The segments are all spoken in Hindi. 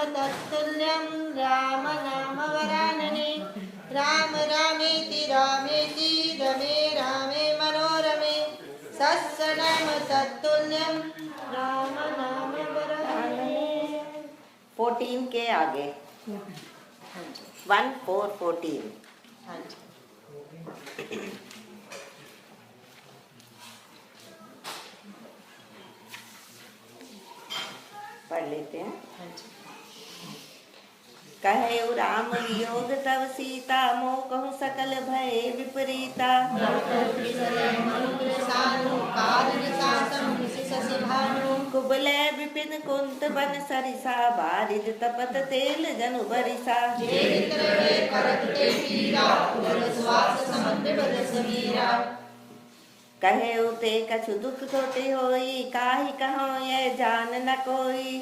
तत्तुल्यं राम नाम वरानने। राम रामेति रामेति रमे रामे मनोरमे। सत्सनाम तत्तुल्यं राम नाम वरानने। 14 के आगे 1 4 14। हाँ जी। पढ़ लेते हैं। हाँ जी। कहे राम वियोग तव सीता, मोह कहूँ सकल भय विपरीता। कुबले विपिन कुंत बन सरिसा, बारिज तपत तेल जनु बरिसा। कहे उते कछु दुख छोटे होई, काहि कहो ये जान न कोई।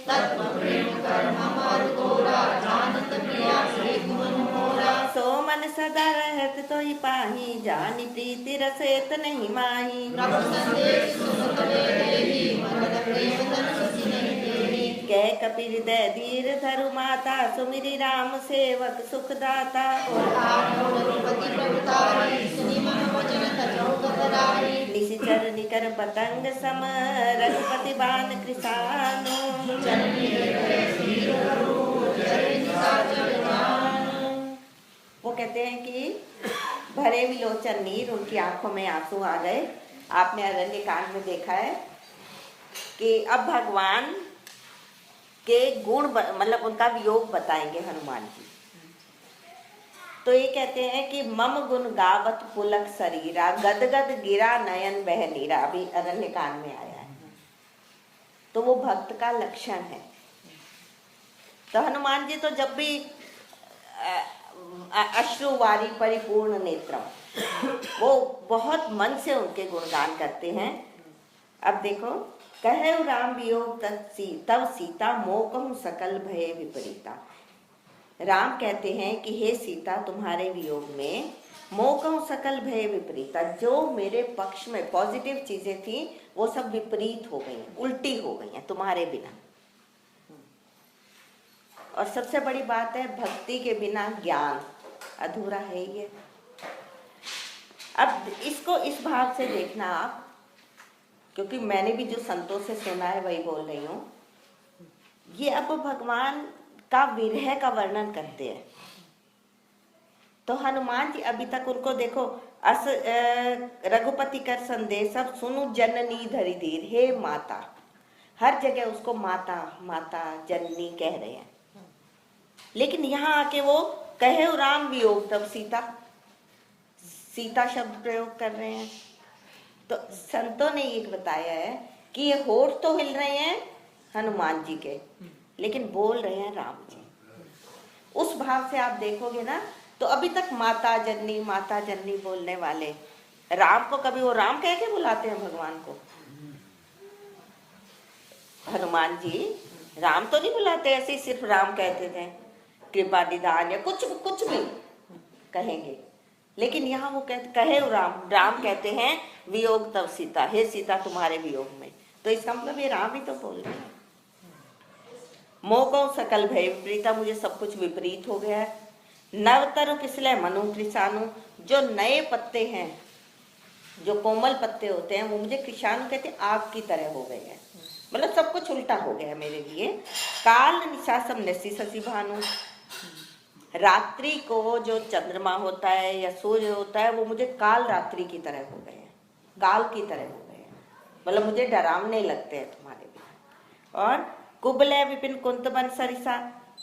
सो मन सदा रहत तोहि पाही, जानि प्रीति रसेत नहीं माही। कह कपिल दे धीर धरु माता, सुमिरि राम सेवक सुख दाता। निशिचर निकर पतंग सम, रघुपति बाण कृसानु। वो कहते हैं कि भरे विलोचन नीर, उनकी आंखों में आंसू आ गए। आपने अरण्य कांड में देखा है कि अब भगवान के गुण मतलब उनका वियोग बताएंगे हनुमान जी। तो ये कहते हैं कि मम गुण गावत पुलक शरीरा, गदगद गिरा नयन बह नीरा। अभी अरण्य कांड में आया है। तो वो भक्त का लक्षण है। तो हनुमान जी तो जब भी अश्रुवारी परिपूर्ण नेत्रम, वो बहुत मन से उनके गुणगान करते हैं। अब देखो, कहे राम वियोग तव सीता, मोह कहूँ सकल भय विपरीता। राम कहते हैं कि हे सीता, तुम्हारे वियोग में मोह कहूँ सकल भय विपरीता। जो मेरे पक्ष में पॉजिटिव चीजें थी वो सब विपरीत हो गई, उल्टी हो गई हैं तुम्हारे बिना। और सबसे बड़ी बात है, भक्ति के बिना ज्ञान अधूरा है ही है। अब इसको इस भाव से देखना आप, क्योंकि मैंने भी जो संतों से सुना है वही बोल रही हूँ। ये अब भगवान का विरह का वर्णन करते हैं। तो हनुमान जी अभी तक उनको देखो, रघुपति कर संदेश सब सुनु जननी धरि धीर, हे माता। हर जगह उसको माता माता जननी कह रहे हैं। लेकिन यहाँ आके वो कहे राम वियोग तब सीता, सीता शब्द प्रयोग कर रहे हैं। तो संतों ने ये बताया है कि ये होठ तो हिल रहे हैं हनुमान जी के, लेकिन बोल रहे हैं राम जी। उस भाव से आप देखोगे ना, तो अभी तक माता जननी बोलने वाले राम को कभी वो राम कह के बुलाते हैं भगवान को? हनुमान जी राम तो नहीं बुलाते, ऐसे ही सिर्फ राम कहते थे, कृपा निदान या कुछ भी कहेंगे। लेकिन यहाँ वो कहे राम कहते हैं वियोग तव सीता, हे सीता तुम्हारे वियोग में। तो इसका मतलब ये राम ही तो बोल रहे हैं। मोह को सकल भय विपरीता, मुझे सब कुछ विपरीत हो गया है। नवतरु किसले मनु कृषाणु, जो नए पत्ते हैं, जो कोमल पत्ते होते हैं, वो मुझे कृषाणु कहते हैं आग की तरह हो गए हैं। मतलब सब कुछ उल्टा हो गया है मेरे लिए। काल निशासम नसी ससी भानु, रात्रि को जो चंद्रमा होता है या सूर्य होता है वो मुझे काल रात्रि की तरह हो गए हैं, काल की तरह हो गए हैं। मतलब मुझे डरावने लगते हैं तुम्हारे बिना। और कुबले विपिन कुंत बन सरिसा,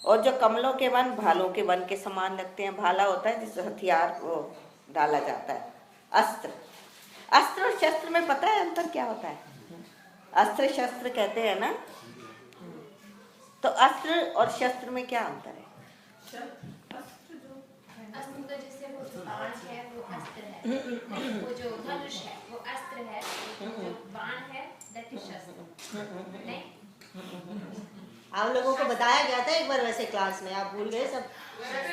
और जो कमलों के वन भालों के वन के समान लगते हैं। भाला होता है जिस हथियार को डाला जाता है, अस्त्र। अस्त्र और शस्त्र में पता है अंतर क्या होता है? अस्त्र शस्त्र कहते हैं ना, तो अस्त्र और शस्त्र में क्या अंतर है? अस्त्र तो जैसे वो बाण है वो अस्त्र है, वो जो धनुष है वो अस्त्र है, जो बाण है दैट इज शस्त्र। नहीं, आप लोगों को बताया गया था एक बार वैसे क्लास में, आप भूल गए सब?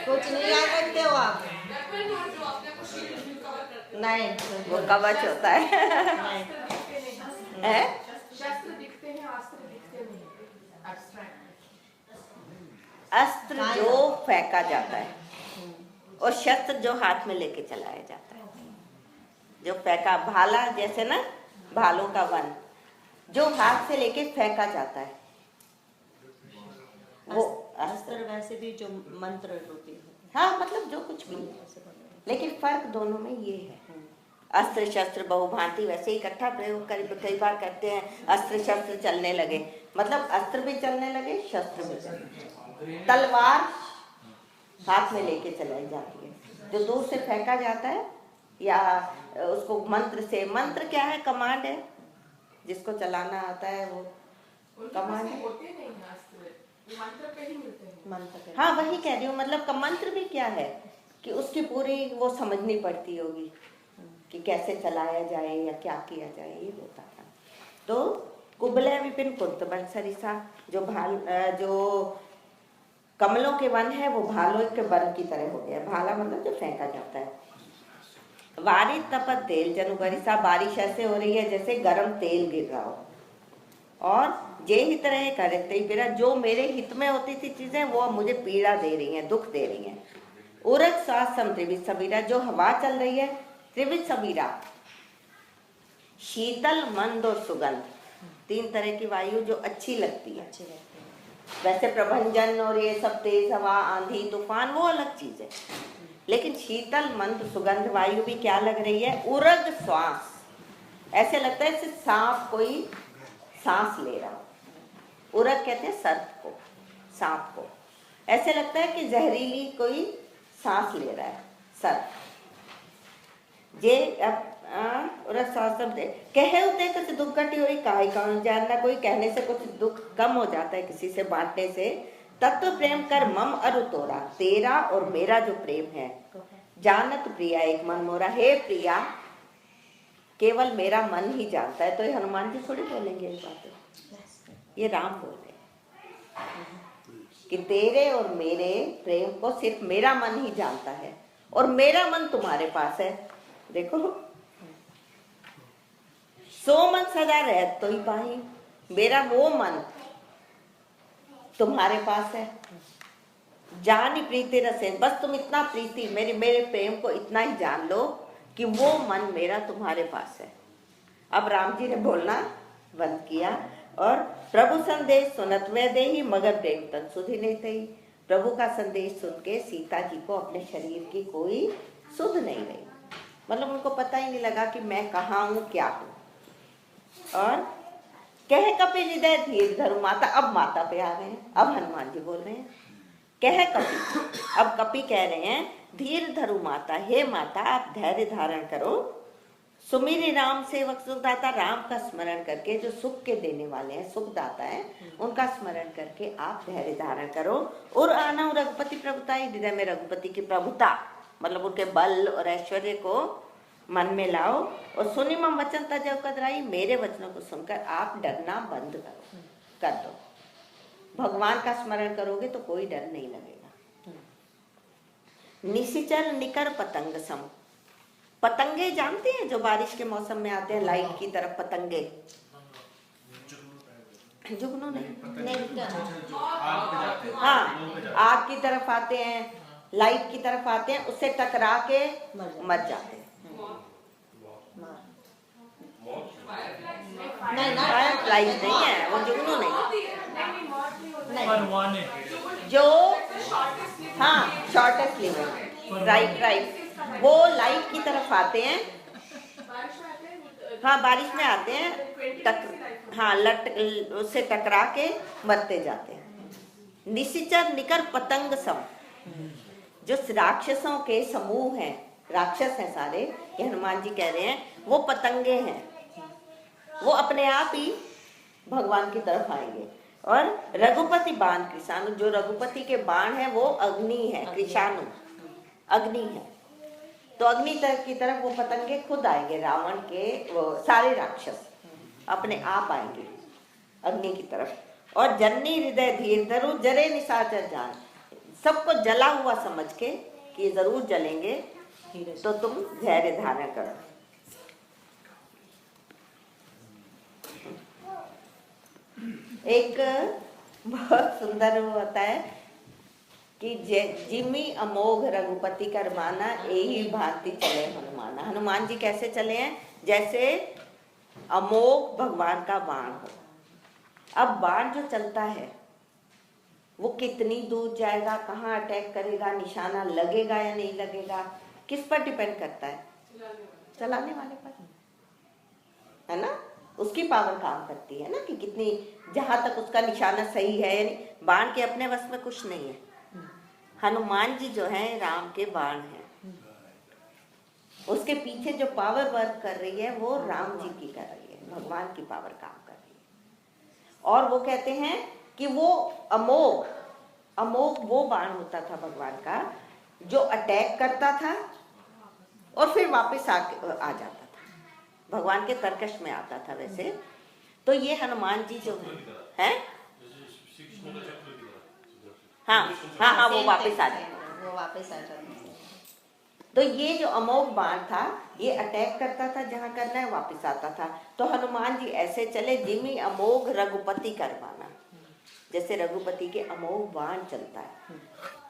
कुछ नहीं याद रखते हो आप? नहीं, वो कवच होता है। शस्त्र दिखते हैं, अस्त्र दिखते नहीं। अस्त्र जो फेंका जाता है और शस्त्र जो हाथ में लेके चलाया जाता है। जो फेंका, भाला जैसे ना, भालों का वन जो हाथ से लेके फेंका जाता है वो अस्त्र वैसे भी जो मंत्र होती है। हाँ, मतलब जो कुछ भी, लेकिन फर्क दोनों में ये है। अस्त्र शस्त्र बहुभांति वैसे इकट्ठा प्रयोग कई बार करते हैं। अस्त्र शस्त्र चलने लगे, मतलब अस्त्र भी चलने लगे, शस्त्र भी चलने लगे। तलवार हाथ में लेके चलाई जाती है, जो दूर से फेंका जाता है, या उसको मंत्र से, मंत्र क्या है, कमांड है, जिसको चलाना आता है वो कमांड है। मंत्र हाँ, वही कह रही हूँ, मतलब मंत्र भी क्या है कि उसकी पूरी वो समझनी पड़ती होगी कि कैसे चलाया जाए या क्या किया जाए, ये होता था। तो कुबले विपिन कुंतबल सरिसा, जो कमलों के वन है वो भालों के वन की तरह हो गया। भाला मतलब जो फेंका जाता है। वारी तपत तेल जनु बरिसा, बारिश ऐसे हो रही है जैसे गरम तेल गिर रहा हो। और जे ही तरह करते पीड़ा, जो मेरे हित में होती थी चीजें वो मुझे पीड़ा दे रही हैं, दुख दे रही हैं। उरक श्वास सम त्रिविध सबीरा, जो हवा चल रही है त्रिविध सबीरा, शीतल मंद और सुगंध, तीन तरह की वायु जो अच्छी लगती है। वैसे प्रभंजन और ये सब तेज हवा, आंधी, तूफान वो अलग चीज है, लेकिन शीतल मंद सुगंध वायु भी क्या लग रही है, उरग श्वास, ऐसे लगता है जैसे सांप कोई सांस ले रहा हो। उरग कहते हैं सर्प को, सांप को, ऐसे लगता है कि जहरीली कोई सांस ले रहा है सर्प। जे उरग श्वास कहे होते हैं कि दुख घटी हुई काहे कौन जानना, कोई कहने से कुछ दुख कम हो जाता है, किसी से बांटने से। तत्व प्रेम कर मम अरु तोरा, तेरा और मेरा जो प्रेम है, जानत प्रिया एक मन मोरा, हे प्रिया केवल मेरा मन ही जानता है। तो ये हनुमान जी थोड़ी बोलेंगे ये बातें, ये राम बोल रहे कि तेरे और मेरे प्रेम को सिर्फ मेरा मन ही जानता है, और मेरा मन तुम्हारे पास है। देखो, सो मन सदा रहत तो ही पाही, मेरा वो मन तुम्हारे पास है। जानी प्रीति रसे, बस तुम इतना प्रीति मेरे प्रेम को इतना ही जान लो कि वो मन मेरा तुम्हारे पास है। अब राम जी ने बोलना बंद किया, और प्रभु संदेश सुनत में दे ही मगर प्रेम तन सुधि नहीं थी। प्रभु का संदेश सुन के सीता जी को अपने शरीर की कोई सुध नहीं रही, मतलब उनको पता ही नहीं लगा कि मैं कहाँ हूँ, क्या हूँ। और कह कपि हृदय धीर धरु माता, अब माता पे आ गए हैं, अब हनुमान जी बोल रहे हैं। कह कपि, अब कपि कह रहे हैं धीर धरु माता, हे माता आप धैर्य धारण करो। सुमिरी राम सेवक सुखदाता, राम का स्मरण करके, जो सुख के देने वाले हैं, सुखदाता है, उनका स्मरण करके आप धैर्य धारण करो। और आना रघुपति प्रभुता, हृदय में रघुपति की प्रभुता, मतलब उनके बल और ऐश्वर्य को मन में लाओ। और सुनी मम वचन तजौ कतराई, मेरे वचनों को सुनकर आप डरना बंद कर दो। भगवान का स्मरण करोगे तो कोई डर नहीं लगेगा। निशिचर निकर पतंग सम, पतंगे जानते हैं जो बारिश के मौसम में आते हैं, लाइट की तरफ पतंगे, जुगनू नहीं, हाँ, आग की तरफ आते हैं, लाइट की तरफ आते हैं, उससे टकरा के मर जाते हैं। लाइट नहीं है वो, जुगनू नहीं, जो हाँ शॉर्टेस्ट लिमिट, राइट, वो लाइट की तरफ आते हैं। हाँ, बारिश में आते हैं, हाँ, उससे टकरा के मरते जाते हैं। निशिचर निकर पतंग सम, जो राक्षसों के समूह हैं, राक्षस हैं सारे, ये हनुमान जी कह रहे हैं, वो पतंगे हैं, वो अपने आप ही भगवान की तरफ आएंगे। और रघुपति बाण कृषाणु, जो रघुपति के बाण है वो अग्नि है, कृषाणु अग्नि है, तो अग्नि की तरफ वो पतंगे खुद आएंगे। रावण के वो सारे राक्षस अपने आप आएंगे अग्नि की तरफ। और जन्नी हृदय धीर धरु, जरे निशाचर जान, सबको जला हुआ समझ के कि जरूर जलेंगे, तो तुम धैर्य धारण करो। एक बहुत सुंदर वो होता है, कि जिमी अमोघ रघुपति कर माना, यही भांति चले हनुमाना। हनुमान जी कैसे चले हैं? जैसे अमोघ भगवान का बाण हो। अब बाण जो चलता है वो कितनी दूर जाएगा, कहाँ अटैक करेगा, निशाना लगेगा या नहीं लगेगा, किस पर डिपेंड करता है? चलाने वाले पर, है ना। उसकी पावर काम करती है ना कि कितनी, जहां तक उसका निशाना सही है। यानी बाण के अपने वश में कुछ नहीं है। हनुमान जी जो है राम के बाण हैं, उसके पीछे जो पावर वर्क कर रही है वो राम जी की कर रही है, भगवान की पावर काम कर रही है। और वो कहते हैं कि वो अमोघ, अमोघ वो बाण होता था भगवान का जो अटैक करता था और फिर वापस आ जाता था, भगवान के तर्कश में आता था। वैसे तो ये हनुमान जी जो है, हाँ हाँ हाँ, वो वापस आ जाता, वो वापस आ जाता। तो ये जो अमोघ बाण था ये अटैक करता था, जहां करना है वापस आता था। तो हनुमान जी ऐसे चले जिमी अमोघ रघुपति कर माना, जैसे रघुपति के अमोघ बाण चलता है।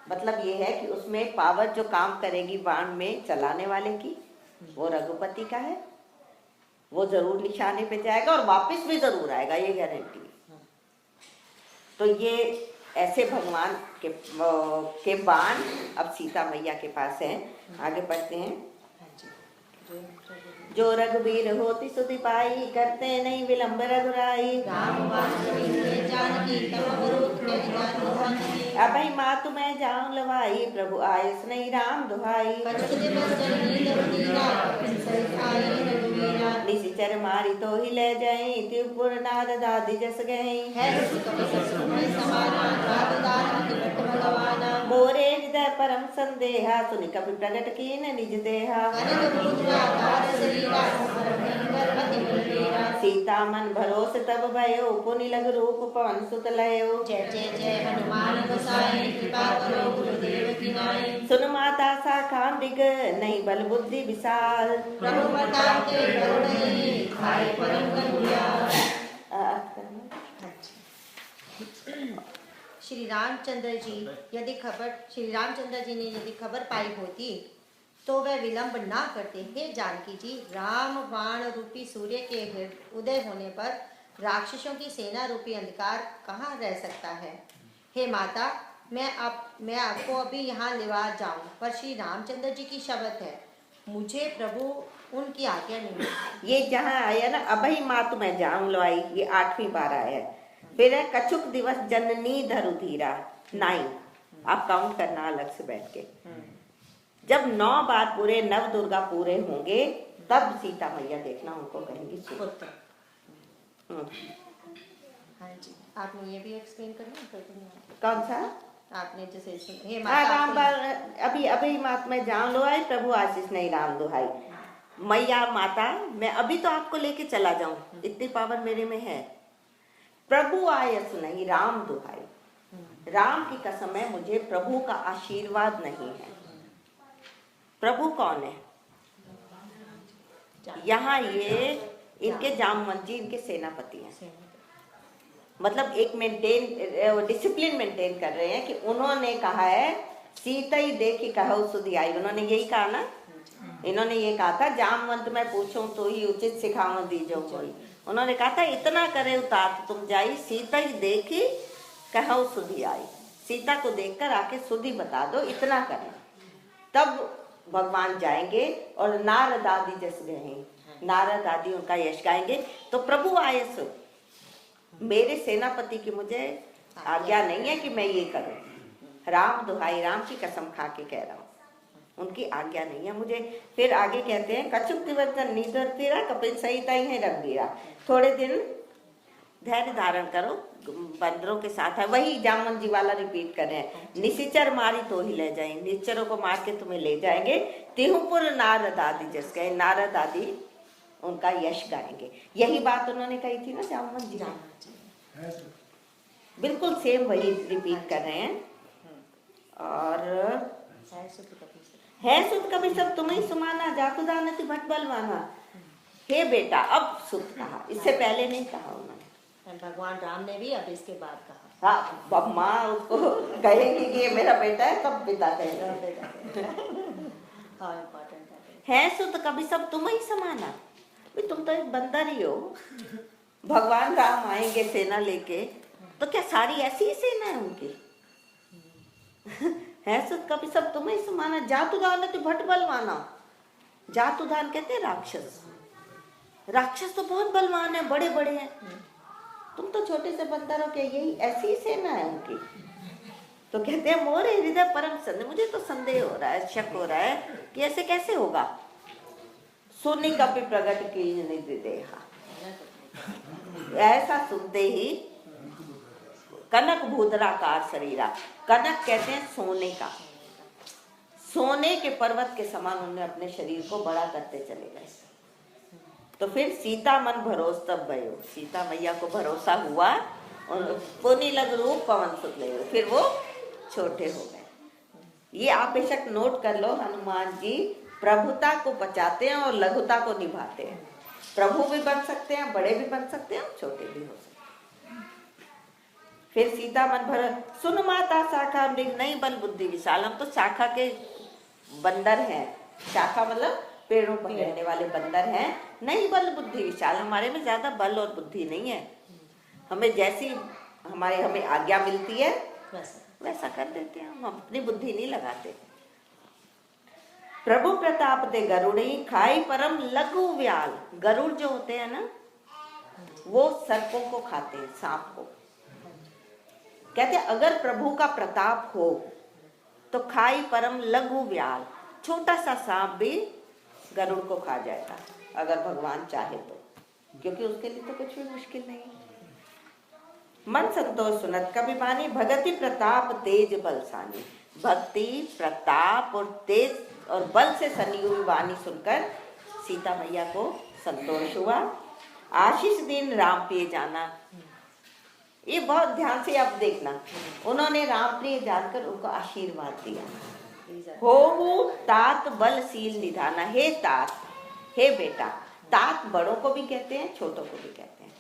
मतलब ये है कि उसमें पावर जो काम करेगी बाण में चलाने वाले की, वो रघुपति का है। वो जरूर निशाने पे जाएगा और वापस भी जरूर आएगा, ये गारंटी। तो ये ऐसे भगवान के बाण अब सीता मैया के पास हैं। आगे पढ़ते हैं। जो रघुबीर होती सुधि पाई, करते नहीं विलंब रघुराई। अभय मातु मैं जाऊं लवाई, प्रभु आयस नहीं राम दुहाई। निशिचर मारी तो ही ले जाई, त्रिपुर नाद दादी जस गई। मोरे हृदय परम संदेहा, सुनि कपि प्रगट कीन निज देहा। सीता मन भरोस तब भयो, पुनि लग रूप पवन सुत लयो। जय जय जय हनुमान गोसाई, कृपा करो गुरुदेव की नाई। सुन माता शाखा मृग, नहीं बल बुद्धि विशाल। प्रभु प्रताप के करुणई, खाए परम करुणा। श्री रामचंद्र जी ने यदि खबर पाई होती तो वह विलंब ना करते। हे जानकी जी, राम बाण रूपी सूर्य के उदय होने पर राक्षसों की सेना रूपी अंधकार कहाँ रह सकता है। हे माता, मैं आपको अभी यहाँ लेवा जाऊं, पर श्री रामचंद्र जी की शपथ है, मुझे प्रभु उनकी आज्ञा नहीं। ये जहाँ आया ना, अभई मातु मैं जाऊं लवाई, ये 8वीं बार आया है। फिर है कछुक दिवस जननी धरु धीरा, 9। आप काउंट करना अलग से बैठ के। जब 9 बार पूरे नव दुर्गा पूरे होंगे तब सीता मैया देखना उनको कहेंगी पुत्र। हाँ जी, आपने ये भी एक्सप्लेन करना। कौन सा? आपने जैसे राम अभी मात में जान लो आई, प्रभु आशीष नहीं राम दुहाई। मैया माता, मैं अभी तो आपको लेके चला जाऊं, इतनी पावर मेरे में है। प्रभु आयस नहीं राम दुहाई, राम की कसम है, मुझे प्रभु का आशीर्वाद नहीं है। प्रभु कौन है? यहाँ ये इनके जामवंत जी इनके सेनापति हैं। मतलब एक डिसिप्लिन मेंटेन कर रहे हैं कि उन्होंने कहा है सीता ही देखी कहो सुधि आई। उन्होंने यही कहा ना, इन्होंने ये कहा था जामवंत मैं पूछूं तो ही उचित सिखाऊं दीजो कोई। उन्होंने कहा था इतना करे उतात तुम जाई, सीता ही देखी कहो सुधि आई। सीता को देखकर आके सुधि बता दो, इतना करें तब भगवान जाएंगे। और नारद आदि जस गए, नारद आदि उनका यश गाएंगे। तो प्रभु आए सो, मेरे सेनापति की मुझे आज्ञा नहीं है कि मैं ये करूं। राम दुहाई, राम की कसम खा के कह रहा हूं, उनकी आज्ञा नहीं है मुझे। फिर आगे कहते हैं कछुक दिवस नीदर तेरा, कपिल सहिता ही है रघुबीरा। थोड़े दिन धैर्य धारण करो, बंदरों के साथ है। वही जामवंत जी वाला रिपीट कर रहे हैं। निशिचर मारी तो ही ले जाएंगे, निश्चरों को मार के तुम्हें ले जाएंगे। तिहुपुर नारद आदि जस गए, नारद आदि उनका यश गाएंगे। यही बात उन्होंने कही थी ना जामवंत जी, बिल्कुल सेम वही रिपीट कर रहे हैं। और है सुत कभी सब तुम्हें सुमाना, जातु दानति भट बलवाना। हे बेटा, अब सुत कहा, इससे पहले नहीं कहा उन्होंने। भगवान राम ने भी अब इसके बाद कहा। हाँ, माँ उसको कहेगी कि ये मेरा बेटा है, तब पिता कहेगा हाँ इम्पोर्टेंट है सो तो कभी सब तुम ही समाना, भाई तुम तो एक बंदर ही हो। भगवान राम आएंगे सेना लेके, तो क्या सारी ऐसी ही सेना है उनकी? है सो कभी सब तुम ही समाना। जातुदान तो भट बलवाना, जातुदान कहते हैं राक्षस। राक्षस तो बहुत बलवान है, बड़े बड़े हैं, तुम तो छोटे से बंदर हो, क्या यही ऐसी ही सेना है उनकी? तो कहते हैं मोरे हृदय परम संदेह, मुझे तो संदेह हो रहा है, शक हो रहा है कि ऐसे कैसे होगा। सुनी कपि प्रगट की निधि देहा, ऐसा सुनते ही कनक भूधराकार शरीरा, कनक कहते हैं सोने का, सोने के पर्वत के समान उन्होंने अपने शरीर को बड़ा करते चले गए। तो फिर सीता मन भरोस तब भयो, सीता मैया को भरोसा हुआ और पुनि लग रूप पवन सुत ले, फिर वो छोटे हो गए। ये आप बेशक नोट कर लो, हनुमान जी प्रभुता को बचाते हैं और लघुता को निभाते हैं। प्रभु भी बन सकते हैं, बड़े भी बन सकते हैं, छोटे भी हो सकते हैं। फिर सीता मन भर सुन माता शाखा मृग नहीं बल बुद्धि विशाल, हम तो शाखा के बंदर हैं, शाखा मतलब पेड़ों पर रहने वाले बंदर हैं। नहीं बल बुद्धि विशाल, हमारे में ज्यादा बल और बुद्धि नहीं है, हमें जैसी हमें आज्ञा मिलती है वैसा कर देते हैं, हम अपनी बुद्धि नहीं लगाते। प्रभु प्रताप ते गरुड़ी खाई परम लघु व्याल, गरुड़ जो होते हैं ना वो सर्पों को खाते हैं, सांप को। कहते हैं अगर प्रभु का प्रताप हो तो खाई परम लघु व्याल, छोटा सा सांप भी गरुड़ को खा जाएगा अगर भगवान चाहे तो, क्योंकि उसके लिए तो कुछ भी मुश्किल नहीं। मन संतोष सुनत कभी बानी, भगति प्रताप तेज बलसानी, भक्ति प्रताप और तेज और बल से सनी हुई वाणी सुनकर सीता मैया को संतोष हुआ। आशीष दिन राम प्रिय जाना, ये बहुत ध्यान से आप देखना, उन्होंने राम प्रिय जानकर उनको आशीर्वाद दिया। हो तात बलशील निधाना, हे तात, हे बेटा, तात बड़ों को भी कहते हैं, छोटों को भी कहते हैं।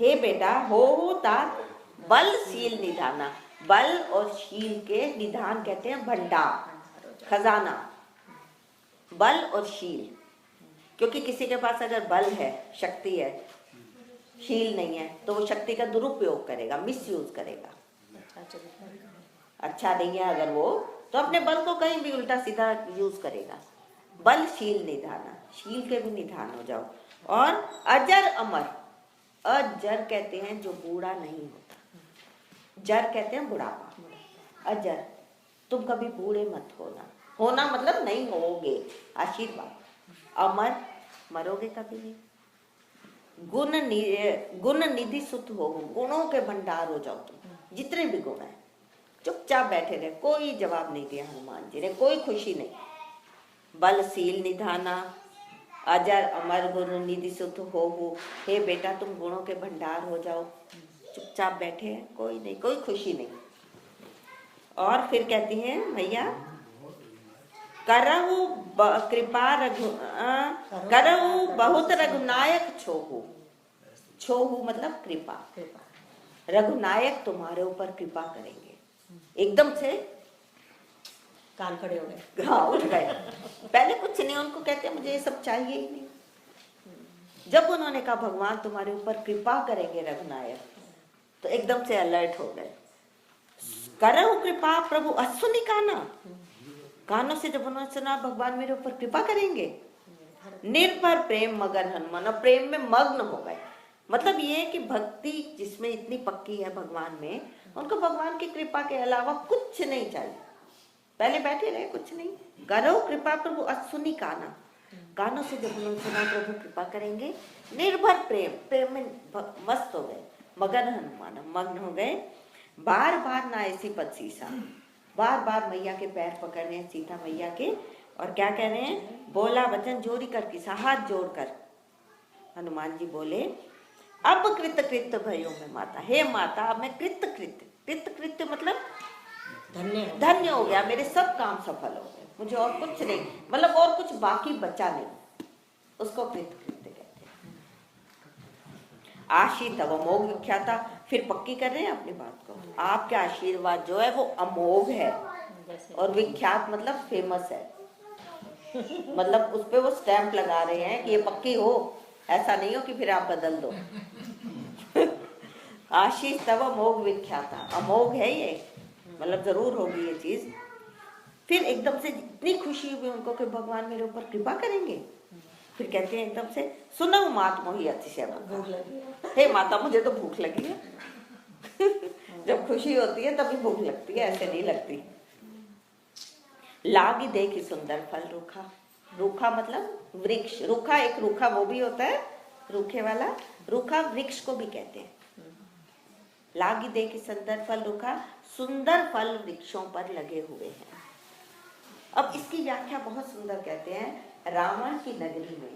हे बेटा, हो तात बलशील निधाना, बल और शील के निधान कहते हैं भंडार, खजाना। बल और शील, क्योंकि किसी के पास अगर बल है, शक्ति है, शील नहीं है, तो वो शक्ति का दुरुपयोग करेगा, मिसयूज करेगा। अच्छा नहीं है अगर वो, तो अपने बल को कहीं भी उल्टा सीधा यूज करेगा। बल शील निधाना, शील के भी निधान हो जाओ। और अजर अमर, अजर कहते हैं जो बूढ़ा नहीं होता, जर कहते हैं बुढ़ापा। अजर, तुम कभी बूढ़े मत होना, होना मतलब नहीं होगे, आशीर्वाद। अमर, मरोगे कभी नहीं। गुण निधि सुत हो, गुणों के भंडार हो जाओ तुम, जितने भी गुण है। चुपचाप बैठे रहे, कोई जवाब नहीं दिया हनुमान जी ने, कोई खुशी नहीं। बलशील निधाना, अजर अमर गुण निधि सुत हो, हे बेटा तुम गुणों के भंडार हो जाओ। चुपचाप बैठे हैं, कोई नहीं, कोई खुशी नहीं। और फिर कहती हैं भैया, करहु कृपा रघु करहु बहुत रघुनायक छोहु, छोहु मतलब कृपा, रघुनायक तुम्हारे ऊपर कृपा करेंगे। एकदम से कान खड़े हो गए, हाँ उठ गए। पहले कुछ नहीं, उनको कहते मुझे ये सब चाहिए ही नहीं। जब उन्होंने कहा भगवान तुम्हारे ऊपर कृपा करेंगे रघुनायक, तो एकदम से अलर्ट हो गए। करहु कृपा प्रभु असुनी काना, कानों से जब उन्होंने सुना भगवान मेरे ऊपर कृपा करेंगे, निर्भर प्रेम मगन हनुमान, प्रेम में मग्न हो गए। मतलब ये है कि भक्ति जिसमें इतनी पक्की है भगवान में, उनको भगवान की कृपा के अलावा कुछ नहीं चाहिए। पहले बैठे रहे, कुछ नहीं। करो कृपा प्रभु असुनी काना, कानों से जब उन्होंने सुना प्रभु कृपा करेंगे, निर्भर प्रेम, प्रेम में मस्त हो गए। मगन हनुमान, मग्न हो गए। बार बार ना ऐसी पद सीसा, बार बार मैया के पैर पकड़ रहे हैं, सीता मैया के, और क्या कह रहे हैं, बोला वचन जोड़ी कर किसा, हाथ जोड़कर हनुमान जी बोले, अब कृत कृत्य भयो में माता, हे माता अब मैं कृत कृत्य, कृत कृत्य मतलब धन्य हो गया, मेरे सब काम सफल हो गए, मुझे और कुछ नहीं, मतलब और कुछ बाकी बचा नहीं, उसको कृत कृत्य कहते हैं। आशी तव अमोघ विख्याता। फिर पक्की कर रहे हैं अपनी बात को, आपका आशीर्वाद जो है वो अमोघ है, और विख्यात मतलब फेमस है, मतलब उस पे वो स्टैंप लगा रहे हैं कि ये पक्की हो, ऐसा नहीं हो कि फिर आप बदल दो। आशीष तव अमोघ विख्याता, अमोघ है ये, मतलब जरूर होगी ये चीज। फिर एकदम से इतनी खुशी हुई उनको कि भगवान मेरे ऊपर कृपा करेंगे। फिर कहते हैं एकदम से, सुनो मात मोही अतिशय भूख लगी, हे माता मुझे तो भूख लगी है। जब खुशी होती है तभी भूख लगती है, ऐसे नहीं लगती। लागी देखी सुंदर फल रूखा, रूखा मतलब वृक्ष, रूखा एक रूखा वो भी होता है रूखे वाला, रूखा वृक्ष को भी कहते हैं। लागी देखी सुंदर फल रूखा, सुंदर फल वृक्षों पर लगे हुए हैं। अब इसकी व्याख्या बहुत सुंदर कहते हैं, रावण की नगरी में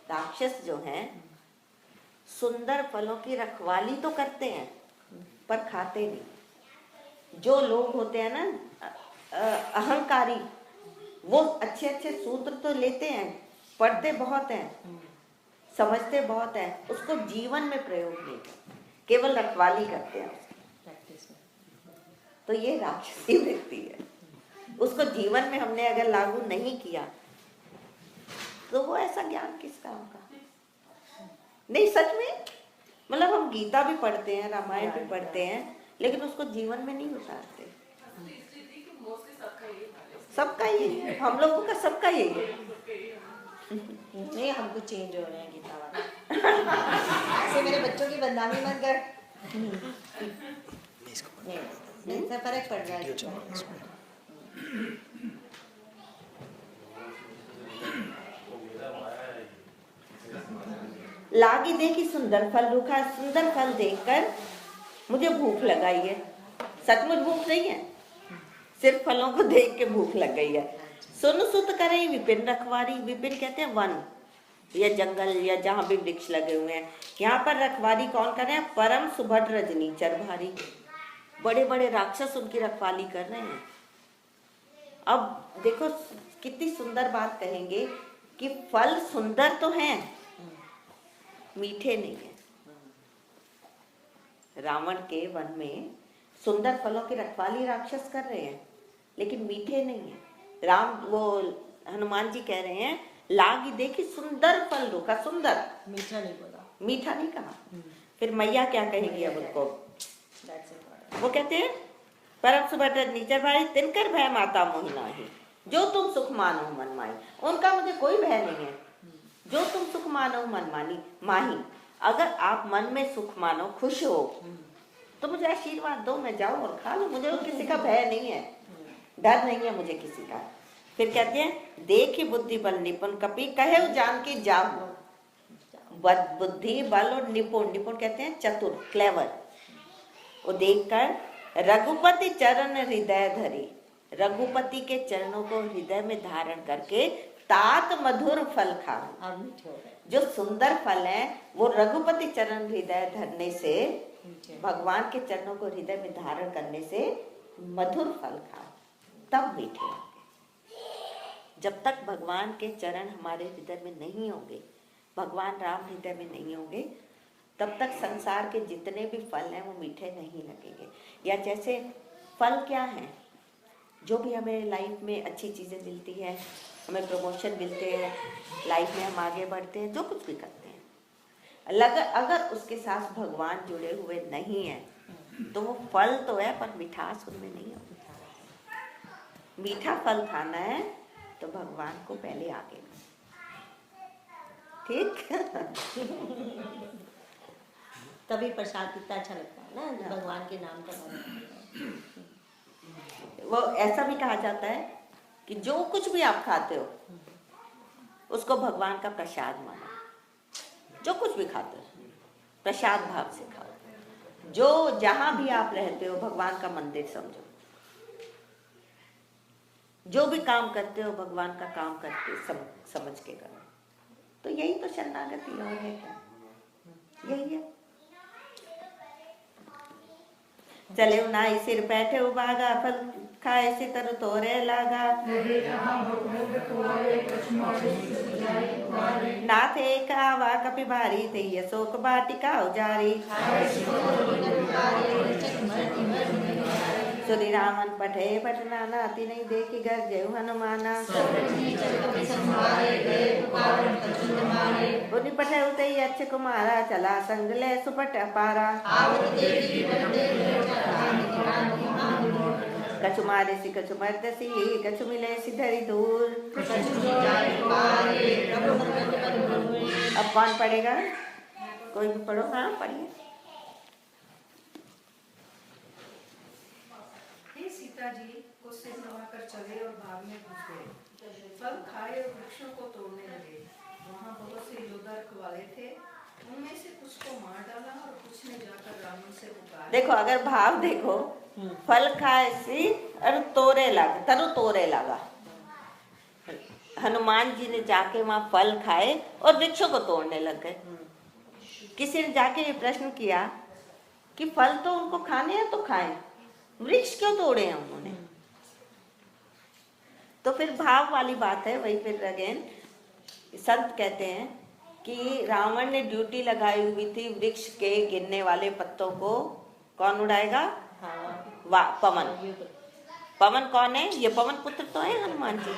राक्षस जो हैं सुंदर फलों की रखवाली तो करते हैं पर खाते नहीं। जो लोग होते हैं ना अहंकारी, वो अच्छे अच्छे सूत्र तो लेते हैं, पढ़ते बहुत हैं, समझते बहुत हैं, उसको जीवन में प्रयोग नहीं करते, केवल रखवाली करते हैं प्रैक्टिस में। तो ये राक्षसी व्यक्ति है, उसको जीवन में हमने अगर लागू नहीं किया तो वो ऐसा ज्ञान किस काम का। नहीं सच में, मतलब हम गीता भी पढ़ते हैं, रामायण भी पढ़ते हैं, लेकिन उसको जीवन में नहीं उतारते। सबका यही है, हम लोगों का सबका यही है। नहीं हमको चेंज हो रहे हैं गीता वाला। ऐसे मेरे बच्चों की बदनामी मत कर। नहीं इससे फर्क पड़ रहा है। लागी देखी सुंदर फल रूखा, सुंदर फल देखकर मुझे भूख लगाई है। सचमुच भूख नहीं है, सिर्फ फलों को देख के भूख लग गई है। सुन सुत करे विपिन रखवारी, विपिन कहते हैं वन या जंगल या जहाँ भी वृक्ष लगे हुए हैं। यहाँ पर रखवारी कौन कर रहे हैं? परम सुभट रजनीचर भारी, बड़े बड़े राक्षस उनकी रखवाली कर रहे हैं। अब देखो कितनी सुंदर बात कहेंगे कि फल सुंदर तो हैं, मीठे नहीं है। रावण के वन में सुंदर फलों की रखवाली राक्षस कर रहे हैं, लेकिन मीठे नहीं है। राम वो हनुमान जी कह रहे हैं लागी देखी सुंदर फल रूखा, सुंदर, मीठा नहीं बोला, मीठा नहीं कहा। फिर मैया क्या कहेगी अब उनको? वो कहते हैं परम सुभट नीचर भाई, तिनकर भय माता मोहि नाही, जो तुम सुख मानो मन माही। उनका मुझे कोई भय नहीं है, जो तुम सुख मानो मन मानी माही। अगर आप मन में सुख मानो, खुश हो, तो मुझे आशीर्वाद दो, मैं जाऊं और खा लूं, मुझे किसी का भय नहीं है, डर नहीं है मुझे किसी का। फिर कहते हैं देखी बुद्धि बल निपुण कपि, कहे जान की जाहू। बुद्धि बल और निपुण, निपुण कहते हैं चतुर, क्लेवर। वो देखकर रघुपति चरण हृदय धरी, रघुपति के चरणों को हृदय में धारण करके तात मधुर फल खाऊं। जो सुंदर फल है वो रघुपति चरण हृदय धरने से, भगवान के चरणों को हृदय में धारण करने से मधुर फल खाओ, तब मीठे होंगे। जब तक भगवान के चरण हमारे हृदय में नहीं होंगे, भगवान राम हृदय में नहीं होंगे, तब तक संसार के जितने भी फल हैं वो मीठे नहीं लगेंगे। या जैसे फल क्या है, जो भी हमें लाइफ में अच्छी चीजें मिलती है, हमें प्रमोशन मिलते हैं, लाइफ में हम आगे बढ़ते हैं, जो कुछ भी करते हैं, अगर उसके साथ भगवान जुड़े हुए नहीं है तो वो फल तो है पर मिठास उनमें नहीं होती। मीठा फल खाना है तो भगवान को पहले आगे, ठीक? तभी प्रसाद कितना अच्छा लगता है ना, भगवान के नाम का। वो ऐसा भी कहा जाता है कि जो कुछ भी आप खाते हो उसको भगवान का प्रसाद मानो। जो कुछ भी खाते हो प्रसाद भाव से खाओ। जो जहां भी आप रहते हो भगवान का मंदिर समझो। जो भी काम करते हो भगवान का काम करके समझ के करो। तो यही तो शरणागति और है क्या? यही है। चले नाई सिर बैठे उबागा, फल खाए से तरु तोरे लागा। नाथ एक आवा कपि भारी, ते अशोक वाटिका उजारी। सुरी रामन पठे पटनाना, तिन्हि देखि गर्जे हनुमाना। पुनि पठे उतई अच्छ कुमारा, चला संग ले सुपट अपारा। कछु मारे सी कछु मर्दसी, कछु मिले सी धरी दूर। अब कौन पढ़ेगा? कोई भी पढ़ो। हाँ पढ़िए। हे सीता जी को सिर नवाकर चले और बाग में घुस गए। फल खाए और वृक्षों को तोड़ने लगे। वहाँ बहुत से योद्धा रखवाले थे, उनमें से कुछ को मार डाला और कुछ ने जाकर रावण से पुकारा। देखो अगर भाव देखो, फल खाए सी और तोरे लगा, तरु तोरे लगा। हनुमान जी ने जाके वहां फल खाए और वृक्षों को तोड़ने लग गए। किसी ने जाके ये प्रश्न किया कि फल तो उनको खाने हैं तो खाएं, वृक्ष क्यों तोड़े हैं उन्होंने? तो फिर भाव वाली बात है। वही फिर अगेन संत कहते हैं कि रावण ने ड्यूटी लगाई हुई थी, वृक्ष के गिरने वाले पत्तों को कौन उड़ाएगा? पवन। पवन कौन है? ये पवन पुत्र तो है हनुमान जी।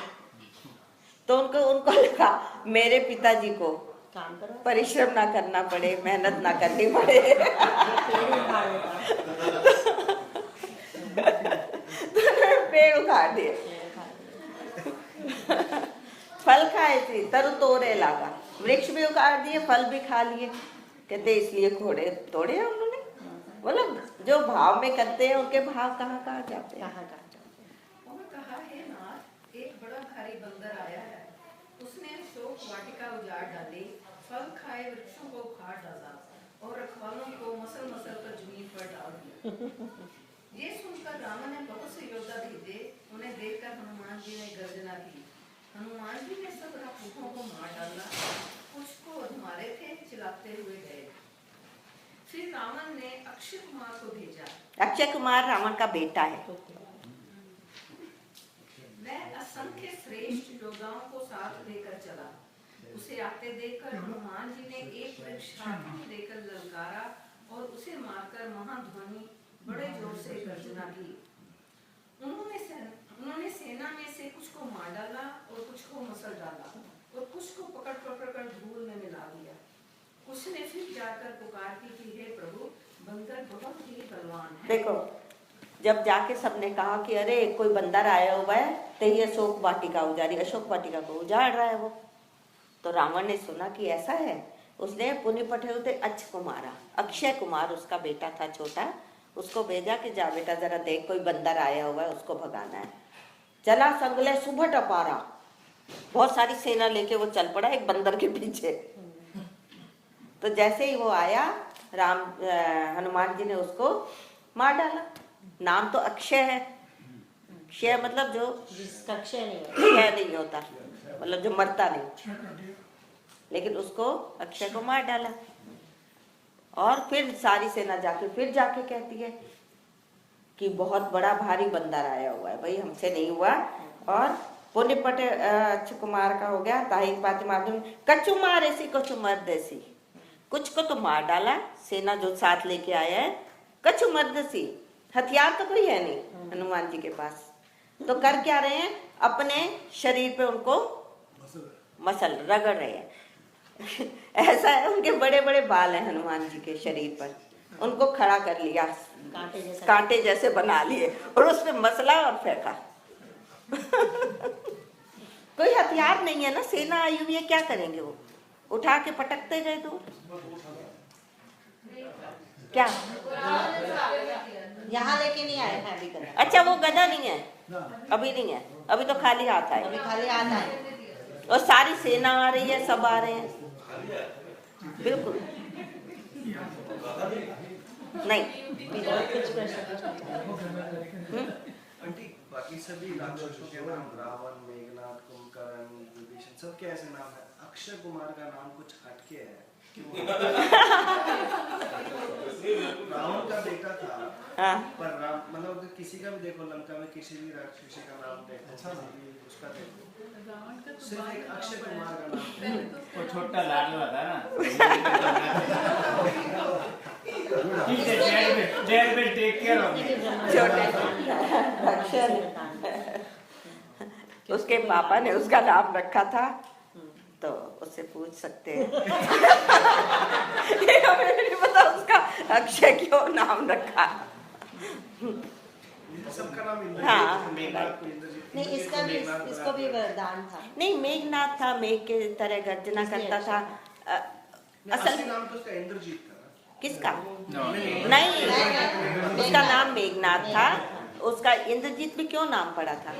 तो उनको लगा मेरे पिताजी को काम करो, परिश्रम ना करना पड़े, मेहनत ना करनी पड़े। पेड़ उखाड़ दिए। फल खाए थे तरु तोड़े लागा, वृक्ष भी उखाड़ दिए, फल भी खा लिए। कहते इसलिए घोड़े तोड़े हैं उन्होंने। मतलब जो भाव में करते हैं उनके भाव कहाँ कहाँ जाते हैं। उन्होंने कहा, हे नाथ, एक बड़ा भारी बंदर आया है। उसने अशोक वाटिका उजाड़ डाली, फल खाए वृक्षों को उखाड़ डाला और रखवालों को मसल मसल कर जमीन पर डाल दिया। ये सुनकर रावण ने बहुत से योद्धा भेजे। उन्हें देखकर हनुमान जी ने गर्जना की। हनुमान जी ने सब राक्षसों को मार डाला, कुछ को मारे थे, चिल्लाते हुए गए। फिर रावण ने अक्षय कुमार को भेजा। अक्षय कुमार रावण का बेटा है। वह असंख्य श्रेष्ठ योद्धाओं को साथ लेकर चला। उसे आते देखकर हनुमान जी ने एक वृक्ष हाथों में लेकर ललकारा और उसे मारकर महाध्वनि बड़े जोर से गर्जना की। उन्होंने सेना में से कुछ को मार डाला और कुछ को मसल डाला और कुछ को पकड़ कर धूल में मिला दिया। कुछ ने फिर जाकर पुकार की कि हे प्रभु, बंदर बहुत ही बलवान है। देखो जब जाके सबने कहा कि अरे कोई बंदर आया हुआ है, तो ये अशोक वाटिका उजाड़ी, अशोक वाटिका को उजाड़ रहा है वो। तो रावण ने सुना कि ऐसा है, उसने पुण्य पठे होते अच्छ को मारा। अक्षय कुमार उसका बेटा था छोटा, उसको भेजा कि जा बेटा जरा देख कोई बंदर आया हुआ है, उसको भगाना है। चला संगले सुबह अपारा, बहुत सारी सेना लेके वो चल पड़ा एक बंदर के पीछे। तो जैसे ही वो आया, हनुमान जी ने उसको मार डाला। नाम तो अक्षय है, क्षय मतलब जो जिसका क्षय नहीं होता, क्षय नहीं होता, मतलब जो मरता नहीं, लेकिन उसको अक्षय को मार डाला। और फिर सारी सेना जाके कहती है कि बहुत बड़ा भारी बंदर आया हुआ है, भाई हमसे नहीं हुआ। और पुण्य पटे अक्षय कुमार का हो गया, ताही पाती माध्यम कछु मार ऐसी कछु मर्द ऐसी, कुछ को तो मार डाला सेना जो साथ लेके आया है, कछु मर्द सी, हथियार तो कोई है नहीं हनुमान जी के पास। तो कर क्या रहे हैं, अपने शरीर पे उनको मसल रगड़ रहे हैं। ऐसा है, उनके बड़े बड़े बाल हैं हनुमान जी के शरीर पर, उनको खड़ा कर लिया, कांटे जैसे बना लिए और उसमें मसला और फेंका। कोई हथियार नहीं है ना, सेना आई हुई है, क्या करेंगे वो? उठा के पटकते गए दूर। क्या यहाँ लेके नहीं आए हैं अभी तक। अच्छा वो गदा नहीं है, अभी नहीं है, अभी तो खाली हाथ अभी आए खाली आता है। और सारी सेना आ रही है, सब आ रहे हैं। बिल्कुल नहीं। कुछ प्रश्न आंटी, बाकी सभी राक्षसों के नाम रावण, मेघनाथ, कुंभकर्ण, विभीषण, सबके ऐसे नाम है। अक्षय कुमार का नाम कुछ हटके है। रावण का बेटा था, हाँ पर राम मतलब अगर किसी का भी देखो लंका में किसी भी राक्षसी का नाम देखो, किसी भी उसका देखो, रावण का तो सिर्फ एक अक्षय कुमार का नाम पहले तो वो छोटा लाडला था ना। Dad will take care of me. छोटे अक्षर उसके पापा ने उसका नाम रखा था, तो उससे पूछ सकते हैं। ये हमें नहीं पता उसका अक्षय क्यों नाम रखा। सबका नाम इंद्रजीत हाँ। है, मेघनाथ को इंद्रजीत, नहीं, इसका भी मेघनाथ इसको भी बनाते हैं। वरदान था। नहीं, मेघनाथ था, मेघ के तरह गर्जना करता था। असल असली नाम तो उसका इंद्रजीत था ना। किसका? No. नहीं, उसका नाम मेघनाथ था। उसका इंद्रजीत में क्यों नाम पड़ा था?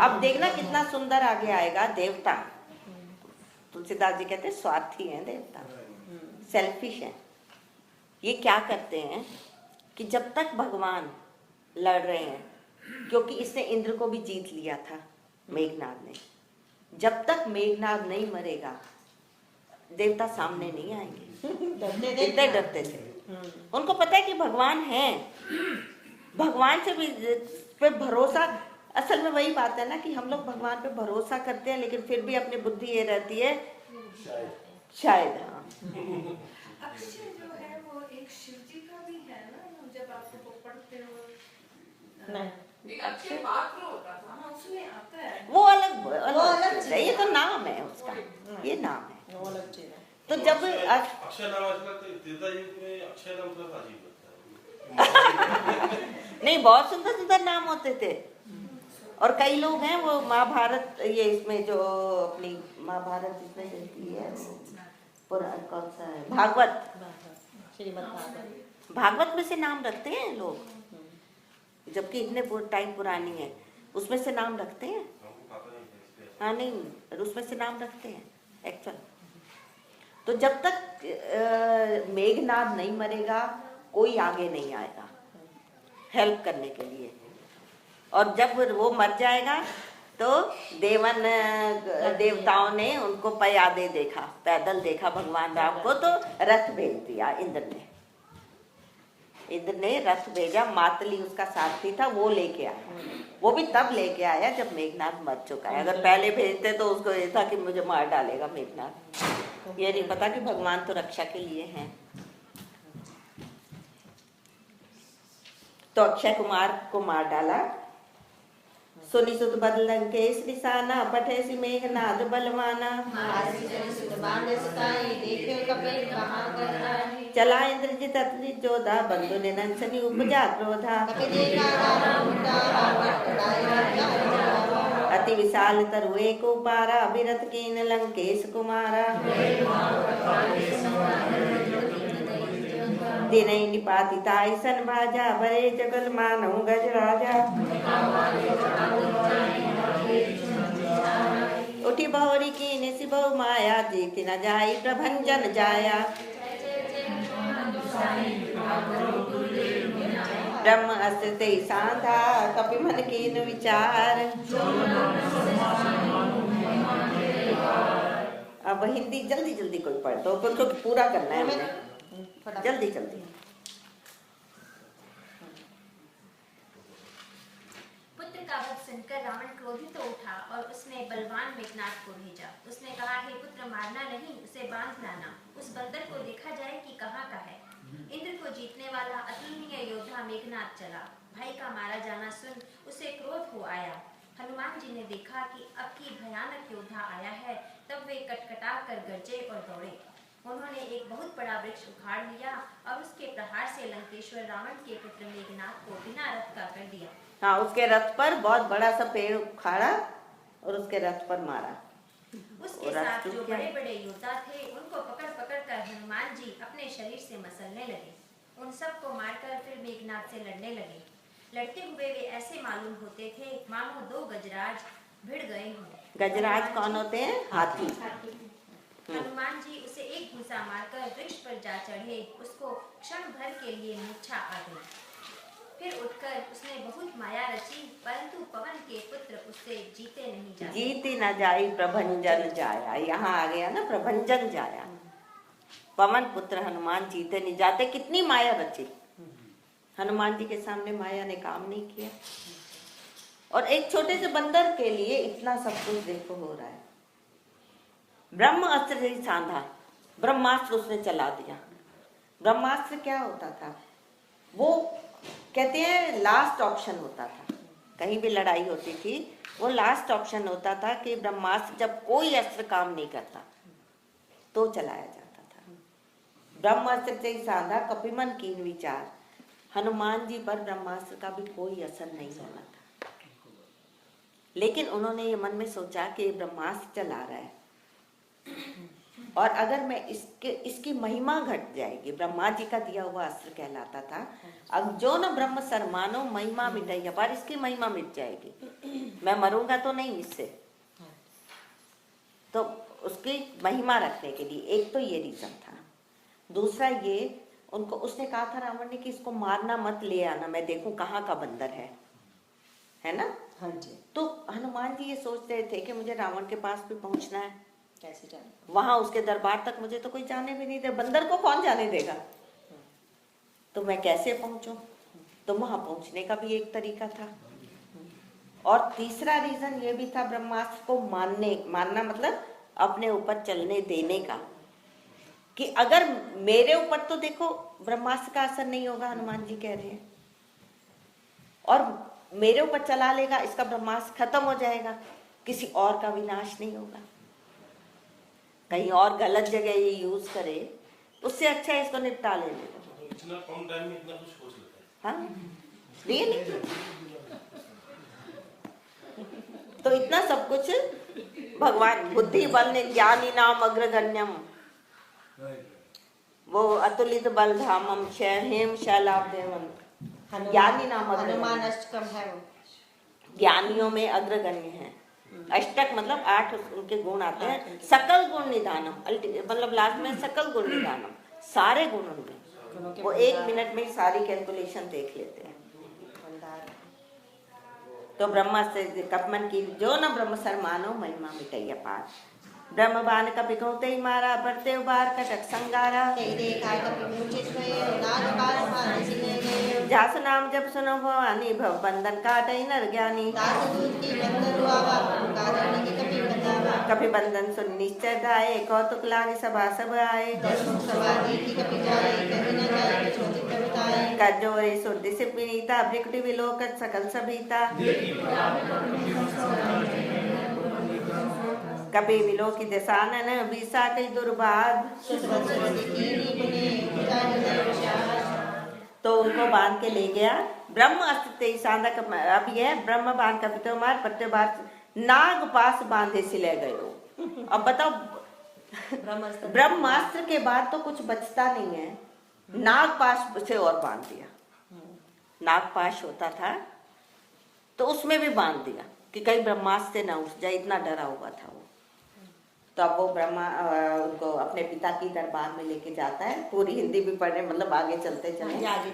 अब देखना कितना सुंदर आगे आएगा। देवता, तुलसीदास जी कहते हैं स्वार्थी हैं देवता, सेल्फिश हैं। ये क्या करते हैं कि जब तक भगवान लड़ रहे हैं, क्योंकि इसने इंद्र को भी जीत लिया था मेघनाथ ने, जब तक मेघनाथ नहीं मरेगा देवता सामने नहीं आएंगे। इतने डरते थे। उनको पता है कि भगवान है, भगवान से भी पे भरोसा। असल में वही बात है ना कि हम लोग भगवान पे भरोसा करते हैं, लेकिन फिर भी अपनी बुद्धि ये रहती है शायद। हाँ, अक्षय जो है वो एक शिव जी का भी है ना, जब आप वो पढ़ते हो। नहीं, एक अक्षय पात्र होता था, हाँ उसमें आता है। वो अलग अलग चीज है। ये तो नाम है उसका, ये नाम है। वो अलग चीज है। तो जब अक्षय नाम ऐसा लगता है, त्रेता युग में अक्षय नाम थोड़ा अजीब लगता है। नहीं, बहुत सुंदर सुंदर नाम होते थे। और कई लोग हैं वो महाभारत, ये इसमें जो अपनी महाभारत इसमें चलती है, पुराण कौन सा है, भागवत, श्रीमद् भागवत। भागवत में से नाम रखते हैं लोग, जबकि इतने टाइम पुरानी है, उसमें से नाम रखते हैं। हमको पता नहीं था इस पे। हाँ, नहीं, उसमें से नाम रखते हैं एक्चुअल। तो जब तक मेघनाद नहीं मरेगा कोई आगे नहीं आएगा हेल्प करने के लिए। और जब वो मर जाएगा तो देवताओं ने उनको पयादे देखा, पैदल देखा भगवान राम को, तो रथ भेज दिया इंद्र ने रथ भेजा। मातली उसका सारथी था, वो लेके आया। वो भी तब लेके आया जब मेघनाथ मर चुका है। अगर पहले भेजते तो उसको ये था कि मुझे मार डालेगा मेघनाथ। ये नहीं पता कि भगवान तो रक्षा के लिए हैं। तो अक्षय कुमार को मार डाला। सुनि सुत बदलंकेश निशाना, पठेसी मेघनाद बलवाना। चला इंद्रजित अतुलित जोधा, बंधु निरंसनी उपजा क्रोधा। अति विशाल तरुए को पारा, विरत कीन लंकेश कुमारा। दिनई निपातिताई सन भाजा, भरे जगल मानव गज राजा। उठी बहुरी की निसी बहु माया, जीति न जाई प्रभंजन जाया। ब्रह्म अस्ते सांधा, कपि मन कीन विचार। अब हिंदी जल्दी जल्दी कोई पढ़ दो, क्योंकि पूरा करना है हमें, जल्दी जल्दी। पुत्र का वध सुनकर रावण क्रोधित तो उठा और उसने बलवान मेघनाथ को भेजा। उसने कहा, हे पुत्र, मारना नहीं, उसे बांध लाना। उस बंदर को देखा जाए कि कहाँ का है। इंद्र को जीतने वाला अतुलनीय योद्धा मेघनाथ चला। भाई का मारा जाना सुन उसे क्रोध हो आया। हनुमान जी ने देखा कि अब की भयानक योद्धा आया है, तब वे कटकटा कर गरजे और दौड़े। उन्होंने एक बहुत बड़ा वृक्ष उखाड़ लिया और उसके प्रहार से लंकेश्वर रावण के पुत्र मेघनाथ को बिना रथ का कर दिया। हाँ, उसके रथ पर बहुत बड़ा सा पेड़ उखाड़ा और उसके रथ पर मारा। उसके साथ जो बड़े बड़े योद्धा थे, उनको पकड़ पकड़ कर हनुमान जी अपने शरीर से मसलने लगे। उन सबको मारकर फिर मेघनाथ से लड़ने लगे। लड़ते हुए वे ऐसे मालूम होते थे मानो दो गजराज भिड़ गए हों। गजराज कौन होते हैं? हाथी। हनुमान जी उसे एक घूसा मारकर वृक्ष पर जा चढ़े। उसको क्षण भर के लिए मूर्छा आ गई। फिर उठकर उसने बहुत माया रची, परंतु पवन के पुत्र उससे जीते नहीं जाते। जीती न जाई प्रभंजन जाया। यहाँ आ गया ना, प्रभंजन जाया। पवन पुत्र हनुमान जीते नहीं जाते। कितनी माया रची, हनुमान जी के सामने माया ने काम नहीं किया। और एक छोटे से बंदर के लिए इतना सब कुछ देखो हो रहा है। ब्रह्म अस्त्र ही साधा, ब्रह्मास्त्र उसने चला दिया। ब्रह्मास्त्र क्या होता था? वो कहते हैं लास्ट ऑप्शन होता था। कहीं भी लड़ाई होती थी, वो लास्ट ऑप्शन होता था कि ब्रह्मास्त्र, जब कोई अस्त्र काम नहीं करता तो चलाया जाता था। ब्रह्मास्त्र से ही साधा, कपिमन कीन विचार। हनुमान जी पर ब्रह्मास्त्र का भी कोई असर नहीं होना था, लेकिन उन्होंने ये मन में सोचा कि ब्रह्मास्त्र चला रहा है और अगर मैं इसकी महिमा घट जाएगी। ब्रह्मा जी का दिया हुआ अस्त्र कहलाता था, अब जो न ब्रह्म सरमानो महिमा मिटाइया, पर इसकी महिमा मिट जाएगी, मैं मरूंगा तो नहीं इससे। तो उसकी महिमा रखने के लिए एक तो ये रीजन था। दूसरा ये उनको उसने कहा था रावण ने कि इसको मारना मत, ले आना, मैं देखूं कहाँ का बंदर है ना। हाँ जी। तो हनुमान जी ये सोच रहे थे कि मुझे रावण के पास भी पहुंचना है, कैसे जाने? वहां उसके दरबार तक मुझे तो कोई जाने भी नहीं दे, बंदर को कौन जाने देगा, तो मैं कैसे पहुंचूं? तो वहां पहुंचने का भी एक तरीका था। और तीसरा रीजन ये भी था ब्रह्मास्त्र को मानना मतलब अपने ऊपर चलने देने का, कि अगर मेरे ऊपर तो देखो ब्रह्मास्त्र का असर नहीं होगा, हनुमान जी कह रहे हैं, और मेरे ऊपर चला लेगा, इसका ब्रह्मास्त्र खत्म हो जाएगा, किसी और का विनाश नहीं होगा। कहीं और गलत जगह ये यूज करे, उससे अच्छा है इसको निपटा लेने दो। इतना कम टाइम में इतना कुछ सोच लेता है। हाँ रियली, तो इतना सब कुछ भगवान बुद्धि बल ने ज्ञानी नाम अग्रगण्यम, वो अतुलित बल धामम हेम शैलाब्देवम, ज्ञानी नाम हनुमान अष्टकम है वो। ज्ञानियों में अग्रगण्य है। अष्टक मतलब 8 उनके गुण आते हैं। सकल गुण निधानम, मतलब लास्ट में सकल गुण निधानम, सारे गुण उनमें, वो 1 मिनट में ही सारी कैलकुलेशन देख लेते हैं। तो ब्रह्मा से कपमन की जो न ब्रह्म सर मानो महिमा मिटैया पार। ब्रह्म बाण कपि कहते ही मारा, बढ़ते बार कटक संगारा, जास नाम जब सुनो भवानी, भव बंधन काटई नर ज्ञानी, कपि बंधन सुन निश्चय धाये, कौतुक लानि सभा सब आए, कजोरे सुरदि से विनीता, भ्रिकुटि विलोकत सकल सभीता, कभी विलोकी दशानन, बीसा कई दुर्भाग। तो उनको बांध के ले गया ब्रह्म अस्त्र तेई साधक। अब यह ब्रह्म बांध का पितोमार प्रत्यवार नाग पास बांधे से ले गए। अब बताओ, ब्रह्मास्त्र के बाद तो कुछ बचता नहीं है, नागपाश से और बांध दिया। नागपाश होता था तो उसमें भी बांध दिया कि कहीं ब्रह्मास्त्र से ना उठ जाए, इतना डरा हुआ था वो। तो अब वो ब्रह्मा उनको अपने पिता की दरबार में लेके जाता है। पूरी हिंदी भी पढ़ने, मतलब आगे चलते चले। हाँ,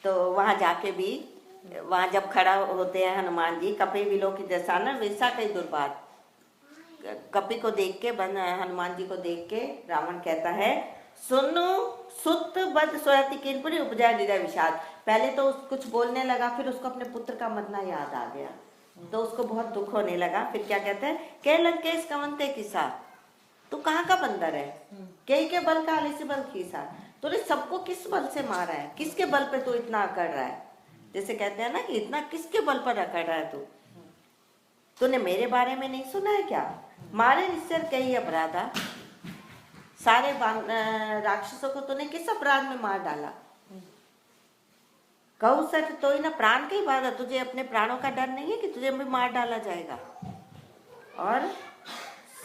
तो वहां जाके भी, वहां जब खड़ा होते हैं हनुमान जी, कपि विलोकी दशानन वैसा कई दुर्बाद, कपि को देख के, हनुमान जी को देख के रावण कहता है, सुनो सुत बद सोयति किनपुरी उपजा हृदय विषाद। पहले तो कुछ बोलने लगा, फिर उसको अपने पुत्र का मरना याद आ गया, तो उसको बहुत दुख होने लगा। फिर क्या कहते हैं, कह लंकेश कवंते किसा, तू कहाँ का बंदर है, कहीं के बल का से बल खीसा, तूने सबको किस बल से मारा है, किसके बल पे तू इतना अकड़ रहा है। जैसे कहते हैं ना कि इतना किसके बल पर अकड़ रहा है तूने मेरे बारे में नहीं सुना है क्या, मारे निश्चर कई अपराधा, सारे राक्षसों को तूने किस अपराध में मार डाला। कहू सच तो ही ना प्राण की बात है, तुझे अपने प्राणों का डर नहीं है कि तुझे भी मार डाला जाएगा। और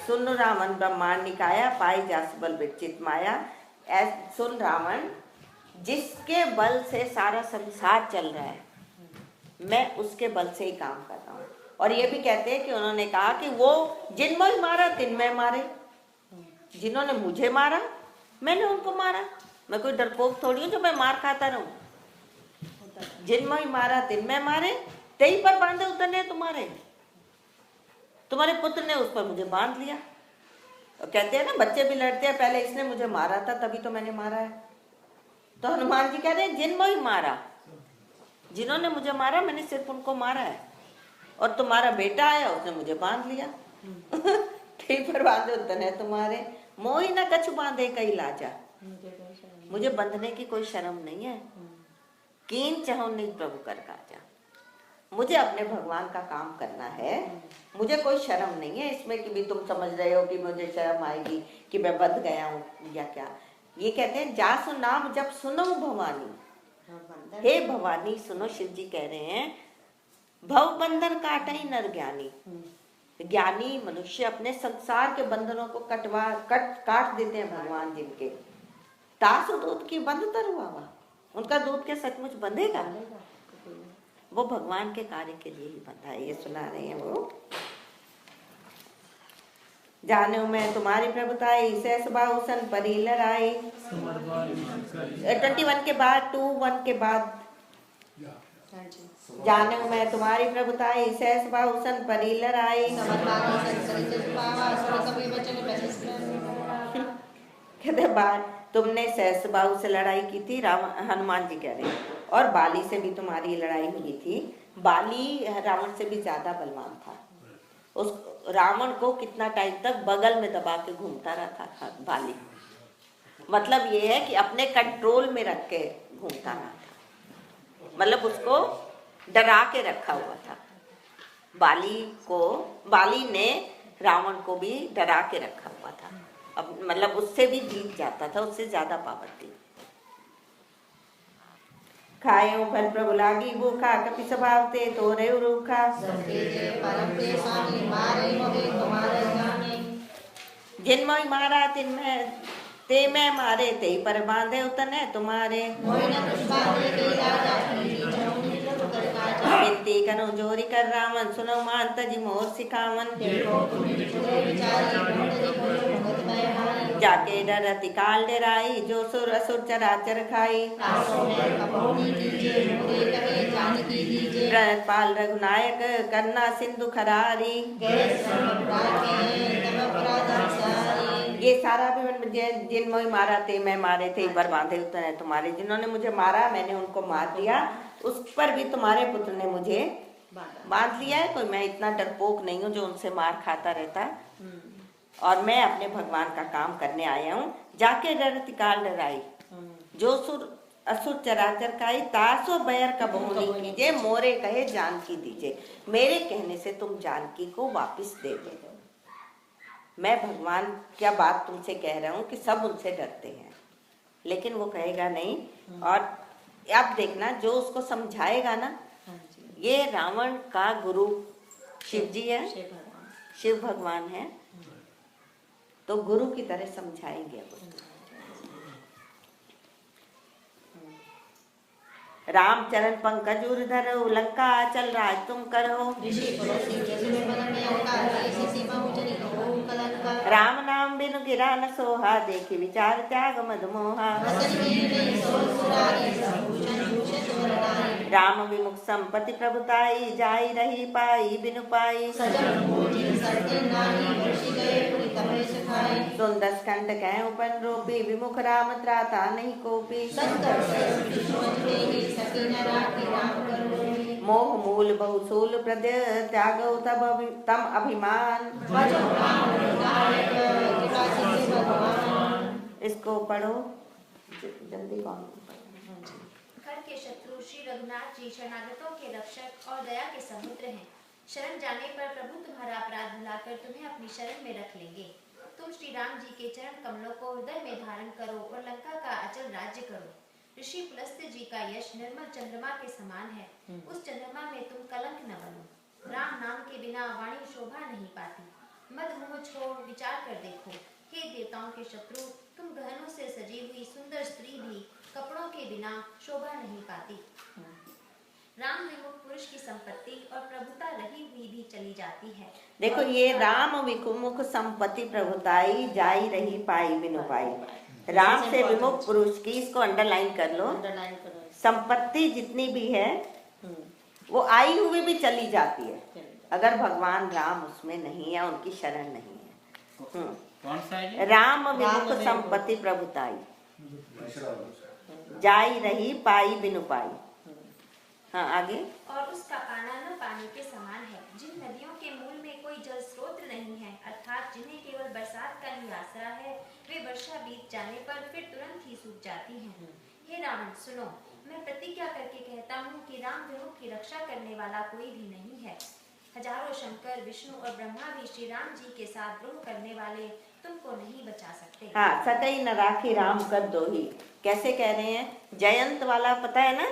सुन रावण ब्रह्मांड निकाया, पाई जास बल विचित माया। सुन रावण, जिसके बल से सारा संसार चल रहा है, मैं उसके बल से ही काम कर रहा हूँ। और ये भी कहते हैं कि उन्होंने कहा कि वो जिनमें मारा तिनमें मारे, जिन्होंने मुझे मारा मैंने उनको मारा, मैं कोई डरपोक थोड़ी हूँ जो मैं मार खाता रहूं। जिनमें मारा तिनमें मारे, तेई पर बांधे उतरने तुम्हारे पुत्र ने उस पर मुझे बांध लिया। कहते हैं ना बच्चे भी लड़ते हैं, पहले इसने मुझे मारा था तभी तो मैंने मारा है। तो हनुमान जी कह रहे हैं जिनको ही मारा, जिन्होंने मुझे मारा मैंने सिर्फ उनको मारा है, और तुम्हारा बेटा आया उसने मुझे बांध लिया। ठीक पर बांधे उतने तुम्हारे, मोही न कछु बांधे कई लाजा। मुझे बंधने की कोई शर्म नहीं है, कीन चाहो नहीं प्रभु कर काजा। मुझे अपने भगवान का काम करना है, मुझे कोई शर्म नहीं है इसमें कि भी तुम समझ रहे हो कि मुझे शर्म आएगी कि मैं बंध गया हूँ या क्या। ये कहते हैं जासु नाम जब सुनो भवानी, हे भवानी सुनो। शिव जी कह रहे हैं भव बंधन काटई नर ज्ञानी। ज्ञानी मनुष्य अपने संसार के बंधनों को काट देते हैं भगवान जिनके। तासु दूध की बंद तरवावा, उनका दूध के सचमुच बंधेगा? वो भगवान के कार्य के लिए ही बंधा है। ये सुना रहे हैं वो। जानू मैं तुम्हारी प्रभुताई, सहस बाहुसन परी लड़ाई। 21 के बाद 21 के बाद जानू मैं तुम्हारी प्रभुताई, सहस बाहुसन परी लड़ाई। कहते बाद तुमने सहस बाहु से लड़ाई की थी, हनुमान जी कह रहे हैं, और बाली से भी तुम्हारी लड़ाई हुई थी। बाली रावण से भी ज्यादा बलवान था। उस रावण को कितना टाइम तक बगल में दबा के घूमता रहता था बाली। मतलब ये है कि अपने कंट्रोल में रख के घूमता रहा था, मतलब उसको डरा के रखा हुआ था। बाली ने रावण को भी डरा के रखा हुआ था। अब मतलब उससे भी जीत जाता था, उससे ज्यादा पावर थी। खायो फल प्रभु लागी भूखा, कपि स्वभाव ते तोरे रूखा। जिनमोहि मारा तिनमें ते मैं मारे, ते पर बांधे उतने तुम्हारे। विनती करो जोरी कर रावण, सुनो मान तजी मोर सिखावन। जाके डरती काल डराई, जो सुर असुर चराचर खाई। पाल रघुनायक करना सिंधु खरारी। ये सारा भी जिनमोहि मारा ते मैं मारे, थे पर बांधे उतने तुम्हारे। जिन्होंने मुझे मारा मैंने उनको मार दिया, उस पर भी तुम्हारे पुत्र ने मुझे बांध लिया है। कोई मैं इतना डरपोक नहीं हूँ जो उनसे मार खाता रहता। और मैं अपने भगवान का काम करने आया हूँ। जाके डरती काल डराई, जो सुर असुर चराचर खाई। तासो बैर का बहुनी कीजिए, मोरे कहे जानकी दीजिए। मेरे कहने से तुम जानकी को वापिस दे दो। मैं भगवान क्या बात तुमसे कह रहा हूँ कि सब उनसे डरते हैं, लेकिन वो कहेगा नहीं। और आप देखना जो उसको समझाएगा ना, ये रावण का गुरु शिव जी है, शिव भगवान है, तो गुरु की तरह समझाएंगे वो। राम चरण पंकज उर धरो, लंका चल राज तुम करो। राम नाम बिनु गिरा न सोहा, देखी विचार त्याग मद मोहा। राम विमुख संपत्ति प्रभुताई, जाई रही पाई बिनु पाई। सुंदर स्कंद कह उपन रूपी, विमुख राम त्राता नहीं कोपी। मोह मूल बहुसूल प्रद, त्यागो तम अभिमान। इसको पढ़ो जल्दी। कौन घर के शत्रु श्री रघुनाथ जी शरणागतों के रक्षक और दया के समुद्र हैं। शरण जाने पर प्रभु तुम्हारा अपराध भुलाकर तुम्हें अपनी शरण में रख लेंगे। तुम श्री राम जी के चरण कमलों को हृदय में धारण करो और लंका का अचल राज्य करो। ऋषि पुलस्त्य जी का यश निर्मल चंद्रमा के समान है। उस चंद्रमा में तुम कलंक न बनो। राम नाम के बिना वाणी शोभा नहीं पाती। मद मोह छोड़ विचार कर देखो। हे देवताओं के शत्रु, तुम गहनों से सजी हुई सुंदर स्त्री भी कपड़ों के बिना शोभा नहीं पाती। राम विमुख पुरुष की संपत्ति और प्रभुता रही हुई भी चली जाती है। देखो ये राम विमुख संपत्ति प्रभुताई, जाई रही पाई बिनु पाई। राम से विमुख पुरुष की, इसको अंडरलाइन कर लो, संपत्ति जितनी भी है वो आई हुई भी चली जाती है अगर भगवान राम उसमें नहीं है, उनकी शरण नहीं है। कौन सा है जी? राम विमुख संपत्ति प्रभुताई, जाई रही पाई बिनु पाई। हाँ आगे। और उसका पाना न पानी के समान है। जिन नदियों के मूल में कोई जल स्रोत नहीं है, अर्थात जिन्हें केवल बरसात का ही आसरा है, वे वर्षा बीत जाने पर फिर तुरंत ही सूख जाती हैं। हे रावण सुनो, मैं प्रतिज्ञा करके कहता हूँ कि राम विमुख की रक्षा करने वाला कोई भी नहीं है। हजारों शंकर, विष्णु और ब्रह्मा भी श्री राम जी के साथ द्रोह करने वाले तुमको नहीं बचा सकते। हाँ, सतई न राखी राम कर दो ही, कैसे कह रहे हैं? जयंत वाला पता है ना?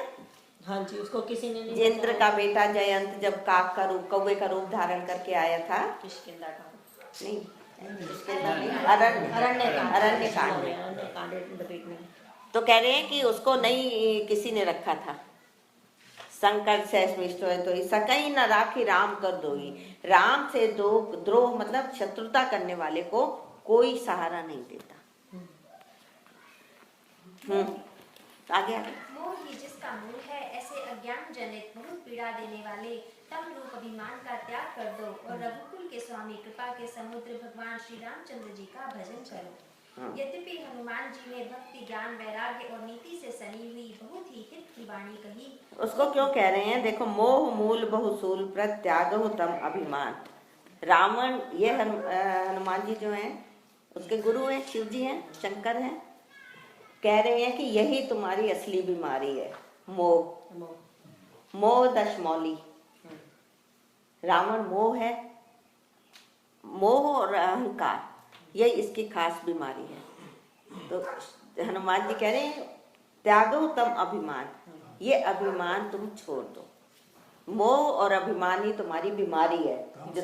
हाँ जी, उसको किसी ने नहीं इंद्र का बेटा जयंत जब काक का रूप, कौवे का रूप धारण करके आया था, किष्किंधा का नहीं अरण्य कांड में, तो कह रहे हैं कि उसको नहीं किसी ने रखा था। संकट से स्मिष्ट हो तो सकई न राखी राम कर दो ही, राम से दो द्रोह मतलब शत्रुता करने वाले को कोई सहारा नहीं देता। आगे आगे। मोह ही जिसका मूल है, ऐसे अज्ञान जनित बहुत पीड़ा देने वाले तम रूप अभिमान का त्याग कर दो और रघुकुल के स्वामी कृपा के समुद्र भगवान श्री रामचंद्र जी का भजन करो। यद्यपि हनुमान जी ने भक्ति, ज्ञान, वैराग्य और नीति से सनी हुई बहुत ही हित की वाणी कही। उसको क्यों कह रहे हैं? देखो, मोह मूल बहुसूल प्रत्यागो तम अभिमान। रावण, ये हनुमान जी जो हैं उसके गुरु हैं, शिव जी हैं, शंकर हैं, कह रहे हैं कि यही तुम्हारी असली बीमारी है, मोह। मोह दशमौली, रावण मोह है, मोह और अहंकार, ये इसकी खास बीमारी है। तो हनुमान जी कह रहे हैं त्यागो तम अभिमान, ये अभिमान तुम छोड़ दो। मोह और अभिमान ही तुम्हारी बीमारी है जो,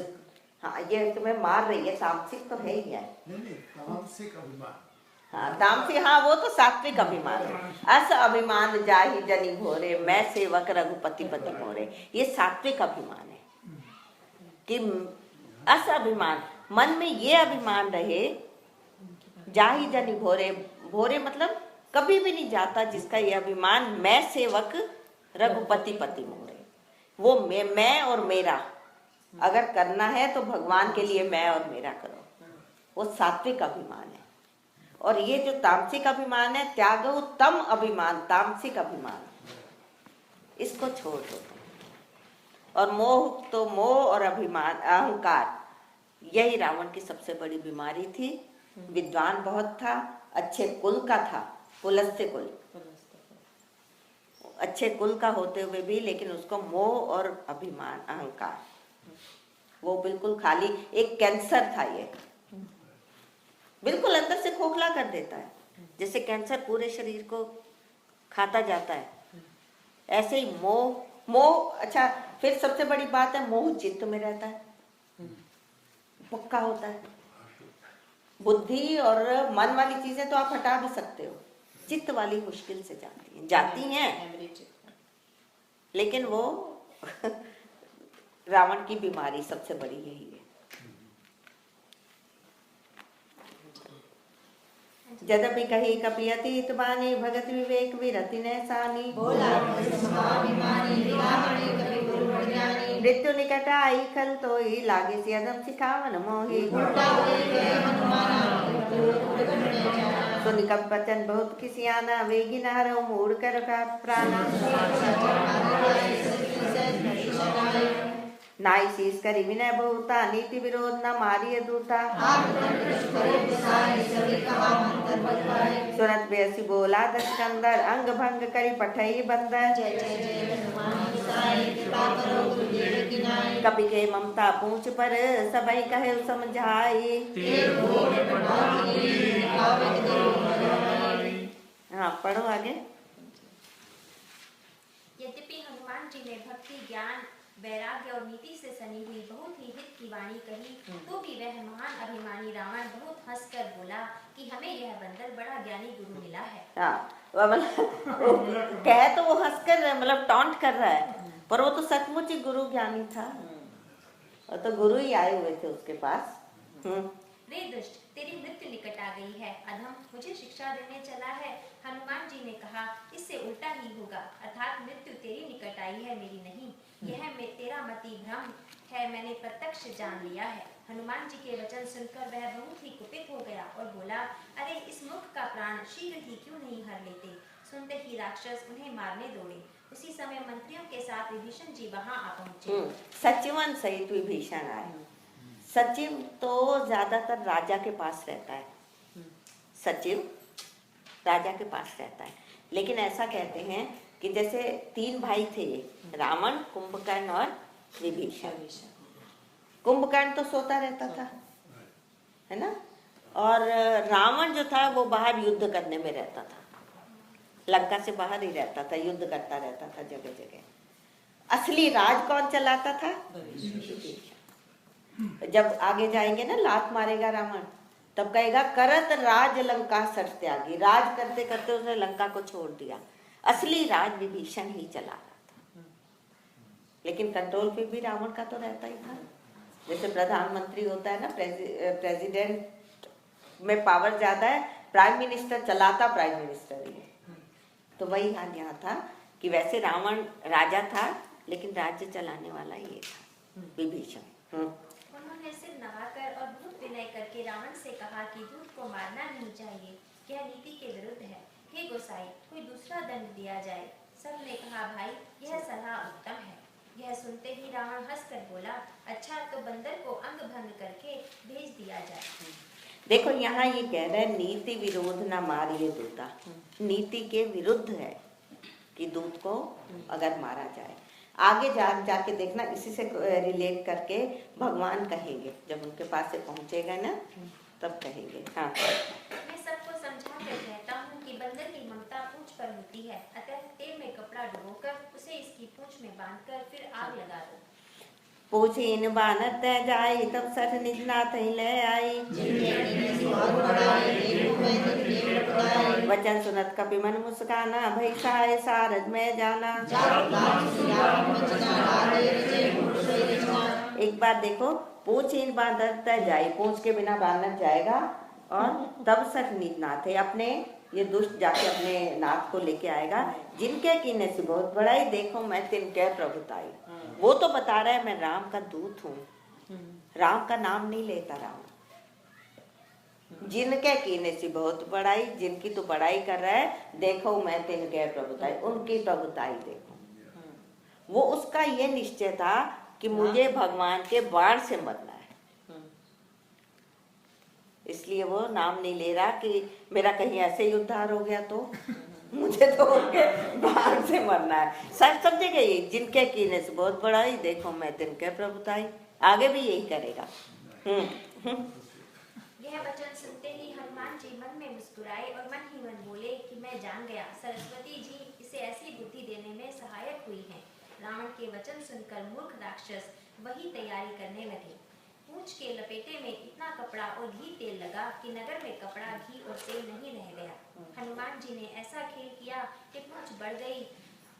हाँ, ये तुम्हें मार रही है। तामसिक तो है ही है, तामसिक अभिमान। हाँ तामसिक, हाँ वो तो सात्विक अभिमान है। अस अभिमान जाहि जनि भोरे, मैं सेवक रघुपति पति मोरे, ये सात्विक अभिमान है। कि अस अभिमान, मन में ये अभिमान रहे, जाहि जनि भोरे, भोरे मतलब कभी भी नहीं जाता जिसका ये अभिमान, मैं सेवक रघुपति पति मोरे। वो मैं और मेरा अगर करना है तो भगवान के लिए मैं और मेरा करो, वो सात्विक अभिमान है। और ये जो तामसिक अभिमान है, त्यागो तम अभिमान, तामसिक अभिमान, इसको छोड़ दो। और मोह, तो मोह और अभिमान, अहंकार, यही रावण की सबसे बड़ी बीमारी थी। विद्वान बहुत था, अच्छे कुल का था, पुलस्त्य कुल, अच्छे कुल का होते हुए भी, लेकिन उसको मोह और अभिमान, अहंकार, वो बिल्कुल खाली एक कैंसर था। ये बिल्कुल अंदर से खोखला कर देता है, जैसे कैंसर पूरे शरीर को खाता जाता है, ऐसे ही मोह। अच्छा, फिर सबसे बड़ी बात है, मोह चित्त में रहता है, पक्का होता है। बुद्धि और मन वाली चीजें तो आप हटा भी सकते हो, चित्त वाली मुश्किल से जाती हैं, लेकिन वो रावण की बीमारी सबसे बड़ी यही है। जदपि कही कपि अतीत बानी, भगत विवेक विरति नैसानी, मृत्यु निकट आई खल तोई, लागे सियदम सिखावन मोही। सुन कप बचन बहुत किसियाना, वेगी नहरो मूड कर प्राणा। नाई शीस करी विनय बहुता, नीति विरोध न मारिय दूता। सुनत बेसी बोला दशकंदर, अंग भंग करी पठई बंदर। कपि के ममता पूछ पर, सबई कहे समझाई। हाँ पढ़ो आगे। यद्यपि हनुमान जी ने भक्ति, ज्ञान, वैराग्य और नीति से सनी हुई बहुत ही हित की वाणी कही, तो भी वह महान अभिमानी रावण बहुत हंसकर बोला कि हमें यह बंदर बड़ा ज्ञानी गुरु मिला है। हाँ, कह तो वो हंसकर मतलब टॉन्ट कर रहा है, पर वो तो सचमुच ही गुरु ज्ञानी था, और तो गुरु ही आए हुए थे उसके पास। रे दुष्ट, तेरी मृत्यु निकट आ गई है। अधम, मुझे शिक्षा देने चला है। हनुमान जी ने कहा, इससे उल्टा ही होगा, अर्थात मृत्यु तेरी निकट आई है, मेरी नहीं। यह तेरा मति भ्रम है मैंने प्रत्यक्ष जान लिया है। हनुमान जी के वचन सुनकर वह बहुत ही कुपित हो गया और बोला, अरे इस मूर्ख का प्राण शीघ्र ही क्यों नहीं हर लेते। सुनते ही राक्षस उन्हें मारने दौड़े। उसी समय मंत्रियों के साथ विभीषण जी वहां आ पहुंचे। सचिवन सहित विभीषण आए। सचिव तो ज्यादातर राजा के पास रहता है, सचिव राजा के पास रहता है। लेकिन ऐसा कहते हैं कि जैसे 3 भाई थे, रावण, कुंभकर्ण और विभीषण। कुंभकर्ण तो सोता रहता था, है ना, और रावण जो था वो बाहर युद्ध करने में रहता था, लंका से बाहर ही रहता था, युद्ध करता रहता था जगह जगह। असली राज कौन चलाता था? विभीषण। जब आगे जाएंगे ना, लात मारेगा रावण, तब कहेगा करत राज लंका सर त्यागी। राज करते करते उसने लंका को छोड़ दिया। असली राज विभीषण ही चला रहा था, लेकिन कंट्रोल पे भी रावण का तो रहता ही था। जैसे प्रधानमंत्री होता है ना, प्रेसिडेंट में पावर ज्यादा है, प्राइम मिनिस्टर चलाता प्राइम मिनिस्टर ही है। तो वही हाल यहाँ था कि वैसे रावण राजा था, लेकिन राज्य चलाने वाला ये था, विभीषण। उन्होंने सिर नवाकर और बहुत विनय करके रावण से कहा कि दूत को मारना नहीं चाहिए, यह नीति के विरुद्ध है। हे गोसाई, कोई दूसरा दंड दिया जाए। सब ने कहा, भाई यह सलाह उत्तम है। यह सुनते ही रावण हंसकर बोला, अच्छा तो बंदर को अंग भंग करके भेज दिया जाए। देखो यहाँ ये कह रहे हैं, नीति विरोध न मारिए दूता। नीति के विरुद्ध है कि दूत को अगर मारा जाए। आगे जाके देखना, इसी से रिलेट करके भगवान कहेंगे, जब उनके पास से पहुंचेगा ना तब कहेंगे। हाँ, मैं सबको समझा कर कहता हूँ कि बंदर की ममता पूंछ पर होती है, अतः तेल में कपड़ा डुबोकर उसे इसकी पूंछ में बांधकर फिर आग लगा दो। पूछीन बानर तय जाई, तब सठ निज नाथ ही ले आई। वचन सुनत कपि मन मुस्काना, भई साय सारज में जाना। एक बार देखो, पूछीन बानर तय जाई, पूछ के बिना बानर जाएगा, और तब सठ निज नाथ है, अपने ये दुष्ट जाके अपने नाथ को लेके आएगा। जिनके कीने से बहुत बड़ाई, देखो मैं तिनके प्रभुताई। वो तो बता रहा है मैं राम का दूत हूँ, राम का नाम नहीं लेता राम। जिनके कीने से बहुत बड़ाई, जिनकी तो बड़ाई कर रहा है, देखो मैं तिनके प्रभुताई, उनकी प्रभुताई देखो। वो उसका ये निश्चय था कि मुझे भगवान के बाण से मरना है, इसलिए वो नाम नहीं ले रहा कि मेरा कहीं ऐसे ही उद्धार हो गया तो मुझे तो उनके बाण से मरना है। सब समझेगा ये, जिनके कीने से बहुत बड़ाई, देखो मैं तिनके प्रभुताई। आगे भी यही करेगा। यह वचन सुनते ही हनुमान जी मन में मुस्कुराए और मन ही मन बोले कि मैं जान गया, सरस्वती जी इसे ऐसी बुद्धि देने में सहायक हुई हैं। रावण के वचन सुनकर मूर्ख राक्षस वही तैयारी करने लगे। पूंछ के लपेटे में इतना कपड़ा और घी तेल लगा कि नगर में कपड़ा, घी और तेल नहीं रह गया। हनुमान जी ने ऐसा खेल किया कि पूंछ बढ़ गई।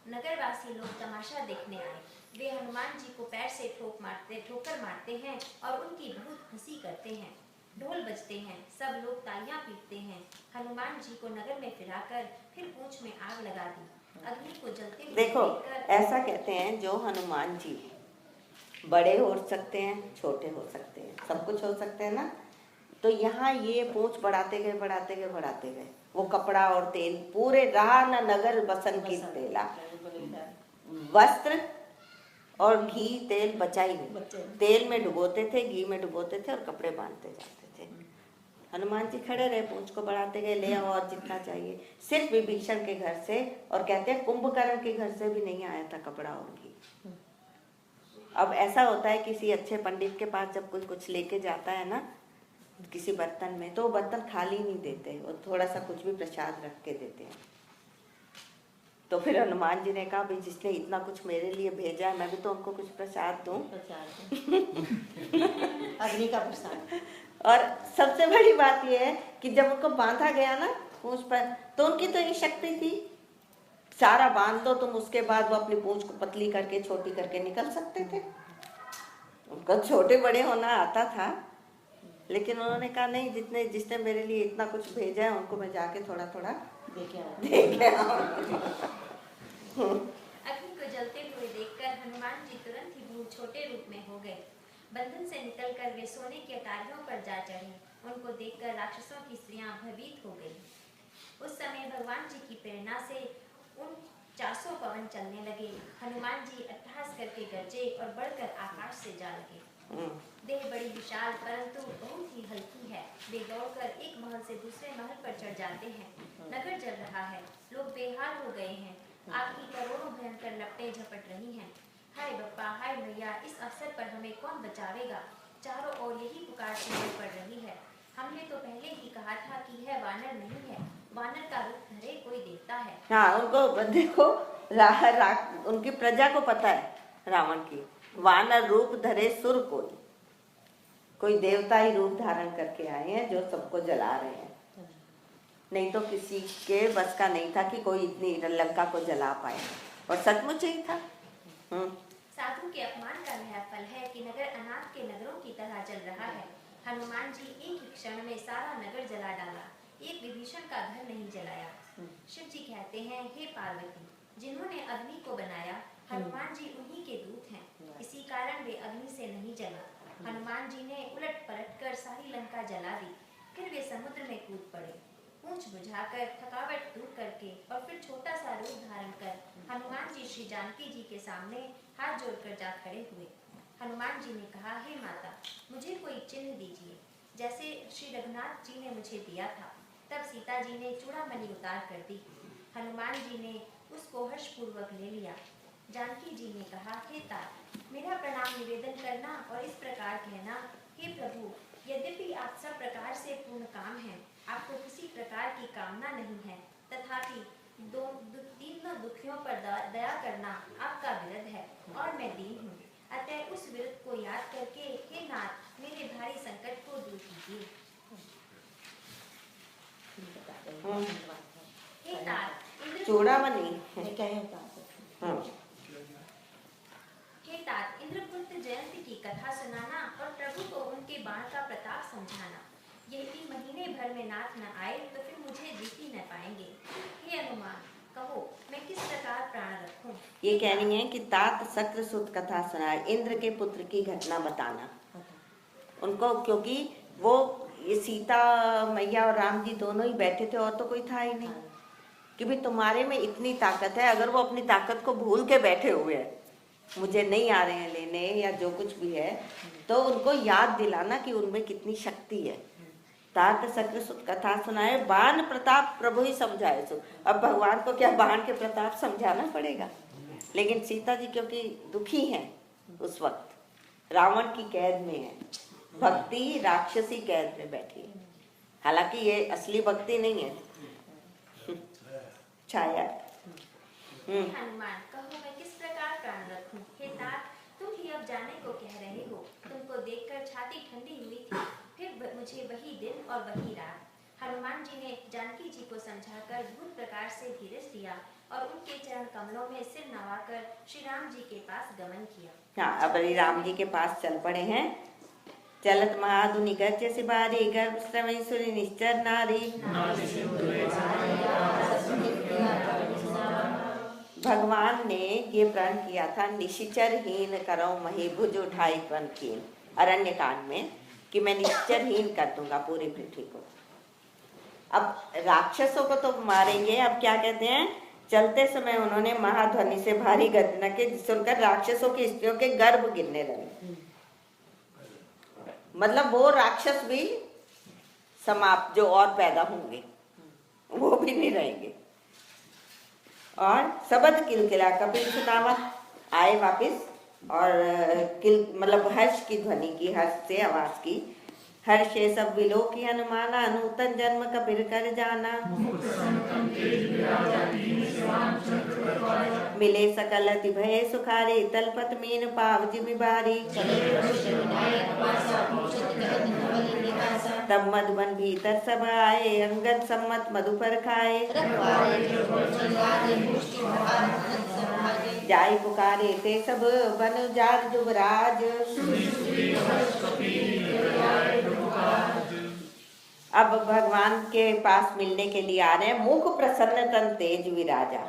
नगरवासी लोग तमाशा देखने आए। वे हनुमान जी को पैर से ठोकर मारते हैं और उनकी बहुत हंसी करते हैं। ढोल बजते हैं, सब लोग तालियां पीटते हैं। हनुमान जी को नगर में फिराकर फिर पूंछ में आग लगा दी। अग्नि को जलते हुए देखो देखकर ऐसा कहते हैं, जो हनुमान जी बड़े हो सकते हैं, छोटे हो सकते हैं, सब कुछ हो सकते हैं ना। तो यहाँ ये पूंछ बढ़ाते गए, वो कपड़ा और तेल पूरे रहा न नगर बसन की तेला। वस्त्र और घी तेल बचा ही नहीं। तेल में डुबोते थे, घी में डुबोते थे और कपड़े बांधते जाते थे। हनुमान जी खड़े रहे, पूंछ को बढ़ाते गए, ले आओ और जितना चाहिए। सिर्फ विभीषण के घर से, और कहते हैं कुंभकर्ण के घर से भी नहीं आया था कपड़ा और घी। अब ऐसा होता है, किसी अच्छे पंडित के पास जब कोई कुछ लेके जाता है ना किसी बर्तन में, तो बर्तन खाली नहीं देते, और थोड़ा सा कुछ भी प्रसाद रख के देते हैं। तो फिर हनुमान जी ने कहा, भाई जिसने इतना कुछ मेरे लिए भेजा है, मैं भी तो उनको कुछ प्रसाद दूं। अग्नि का प्रसाद। और सबसे बड़ी बात यह है कि जब उनको बांधा गया ना पूंछ पर, तो उनकी तो ये शक्ति थी, सारा बांध दो तुम, उसके बाद वो अपनी पूंछ को पतली करके छोटी करके निकल सकते थे। उनको छोटे बड़े होना आता था, लेकिन उन्होंने कहा नहीं, जिसने मेरे लिए इतना कुछ भेजा है उनको मैं जाके थोड़ा थोड़ा देखे अग्नि को जलते हुए देखकर हनुमान जी तुरंत ही भूमि छोटे रूप में हो गए। बंधन से निकलकर वे सोने की अटारियों पर जा चढ़े। उनको देखकर राक्षसों की स्त्रियां भयभीत हो गई। उस समय भगवान जी की प्रेरणा से उन 400 पवन चलने लगे। हनुमान जी अट्टहास करके गरजे और बढ़कर आकाश से जा लगे। देह बड़ी विशाल परंतु बहुत ही हल्की है। वे दौड़कर एक महल से दूसरे महल पर चढ़ जाते हैं। नगर जल रहा है, लोग बेहाल हो गए हैं। आग की करोड़ों भयंकर लपटें झपट रही हैं। हाय बप्पा, हाय मैया, इस अवसर पर हमें कौन बचावेगा? चारों ओर यही पुकार सुनाई पड़ रही है। हमने तो पहले ही कहा था कि यह वानर नहीं है, वानर का रूप धरे कोई देवता है। हाँ, उनको देखो, उनकी प्रजा को पता है रावण की, वानर रूप धरे सुर कोई देवता ही रूप धारण करके आए हैं जो सबको जला रहे हैं। नहीं तो किसी के बस का नहीं था कि कोई इतनी लंका को जला पाए, और सचमुच ही था। साधु के अपमान का यह फल है कि नगर अनाथ के नगरों की तरह जल रहा है। हनुमान जी एक ही क्षण में सारा नगर जला डाला, एक विभीषण का घर नहीं जलाया। शिव जी कहते हैं, हे पार्वती, जिन्होंने अग्नि को बनाया, हनुमान जी उन्हीं के दूत हैं, इसी कारण वे अग्नि से नहीं जले। हनुमान जी ने उलट पलट कर सारी लंका जला दी। फिर वे समुद्र में कूद पड़े। पूंछ बुझाकर, थकावट दूर करके और फिर छोटा सा रूप धारण कर हनुमान जी श्री जानकी जी के सामने हाथ जोड़कर जा खड़े हुए। हनुमान जी ने कहा, हे माता, मुझे कोई चिन्ह दीजिए, जैसे श्री रघुनाथ जी ने मुझे दिया था। तब सीता जी ने चूड़ामणि उतार कर दी। हनुमान जी ने उसको हर्षपूर्वक ले लिया। जानकी जी ने कहा, हे तात, मेरा प्रणाम निवेदन करना और इस प्रकार कहना, हे प्रभु, यद्यपि आप सब प्रकार से पूर्ण काम हैं, आपको किसी प्रकार की कामना नहीं है, तथापि तीनों दुखियों पर दया करना आपका विरध है और मैं दीन हूँ। अतः उस विरध को याद करके, हे नाथ, मेरे भारी संकट को दूर कीजिए। हे तात, चूड़ामणि हे तात, इंद्रपुत्र जयंती की कथा सुनाना और प्रभु को उनके बाण का प्रताप समझाना। यदि महीने भर में नाथ न आए तो फिर मुझे जीत ही न पाएंगे। हे हनुमान, कहो मैं किस प्रकार प्राण रखूं? ये कह रही है कि तात शक्र सुत कथा सुनाए, इंद्र के पुत्र की घटना बताना उनको, क्योंकि वो ये सीता मैया और राम जी दोनों ही बैठे थे और तो कोई था ही नहीं। कि भी तुम्हारे में इतनी ताकत है, अगर वो अपनी ताकत को भूल के बैठे हुए हैं, मुझे नहीं आ रहे हैं लेने या जो कुछ भी है, तो उनको याद दिलाना कि उनमें कितनी शक्ति है। तात शक्र सुत कथा सुनाए, बाण प्रताप प्रभु ही समझाए सो। अब भगवान को क्या बाण के प्रताप समझाना पड़ेगा? लेकिन सीता जी क्योंकि दुखी हैं उस वक्त, रावण की कैद में है, भक्ति राक्षसी कैद में बैठी है। हालांकि ये असली भक्ति नहीं है, छाया। हनुमान, कहो मैं किस प्रकार प्राण रखूं? हे तात, तुम ही अब जाने को कह रहे हो। तुमको देखकर छाती ठंडी हुई थी, फिर मुझे वही दिन और वही रात। हनुमान जी ने जानकी जी को समझाकर अद्भुत प्रकार से धीरज दिया और उनके चरण कमलों में सिर नवाकर श्री राम जी के पास गमन किया। हाँ, अब राम जी के पास चल पड़े हैं। चलत महाधुनि गर्ज से बारी, गर्भ श्रवण सुरी निश्चर नारी। भगवान ने ये प्रण किया था, निश्चरहीन करो मही भुज उठाई त्वन कीन, अरण्य कांड में, कि मैं निश्चरहीन कर दूंगा पूरी पृथ्वी को। अब राक्षसों को तो मारेंगे, अब क्या कहते हैं, चलते समय उन्होंने महाध्वनि से भारी गर्जना की, सुनकर राक्षसों की स्त्रियों के गर्भ गिरने लगे। मतलब वो राक्षस भी समाप्त, जो और पैदा होंगे वो भी नहीं रहेंगे। और सबद किलकिला, कपिल सुदामा आए वापिस, और मतलब हर्ष की ध्वनि की, हर्ष से आवाज की, हर्षे सब विलो की हनुमाना, नूतन जन्म कपिल कर जाना। मिले सकल अति भय सुखारी, तलपत मीन पाव जिमि बारी। तब मधुबन भीतर सब आए, अंगद सम्मत मधु पर खाए। जाय पुकारे ते सब बन जार जुबराज। अब भगवान के पास मिलने के लिए आ रहे हैं। मुख प्रसन्न तन तेज विराजा।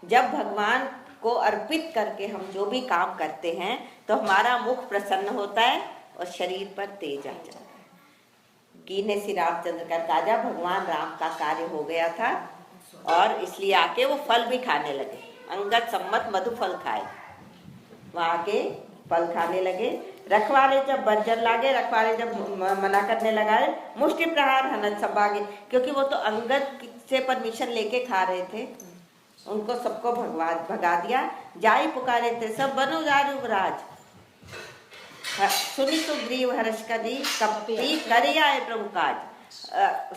जब भगवान को अर्पित करके हम जो भी काम करते हैं तो हमारा मुख प्रसन्न होता है और शरीर पर तेज आ जाता है। कीने श्री रामचंद्र का ताजा भगवान राम का कार्य हो गया था और इसलिए आके वो फल भी खाने लगे। अंगद सम्मत मधु फल खाए, वहां आके फल खाने लगे। रखवाले जब बंजर लागे, रखवाले जब मना करने लगा, मुष्टि प्रहार हनन संभागे, क्योंकि वो तो अंगद से परमिशन लेके खा रहे थे, उनको सबको भगा दिया। जाई पुकारे थे सब बनो युवराज, सुनी सुग्रीव हर्ष करी कपी करिया है प्रभु काज।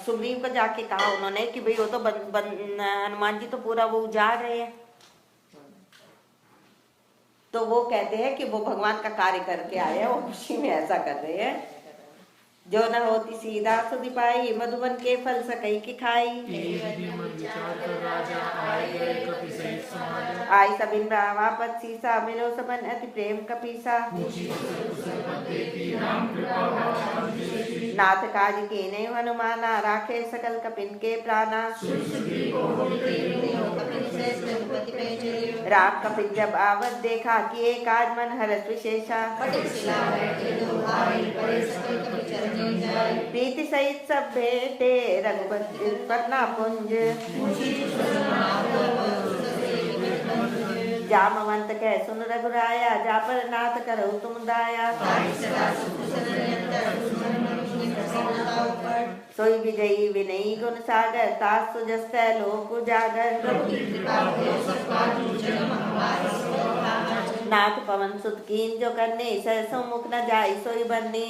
सुग्रीव को जाके कहा उन्होंने कि भाई वो तो हनुमान जी तो पूरा वो उजाड़ रहे हैं। तो वो कहते हैं कि वो भगवान का कार्य करके आए हैं, वो खुशी में ऐसा कर रहे हैं। जो न होती सीधा सुधि पाई, मधुबन के फल सकई की खाई। आई सबिन वापस सीसा, मिलो सबन अति प्रेम कपीसा। नाथ काज के ने हनुमाना, राखे सकल कपिन के प्राणा। राम कपिन जब आवत देखा, किए काज मन हरस विशेषा। प्रीति सहित सब भेटे, रघुपति पटना पुंज। जामवंत कह सुन रघुराया, जा पर नाथ करो तुम दाया। सोई विजयी विनयी गुण सागर, तास सुजस्त लोक उजागर। नाथ पवन सुत कीन जो करने, सहसो मुख न जाई सोई बन्नी।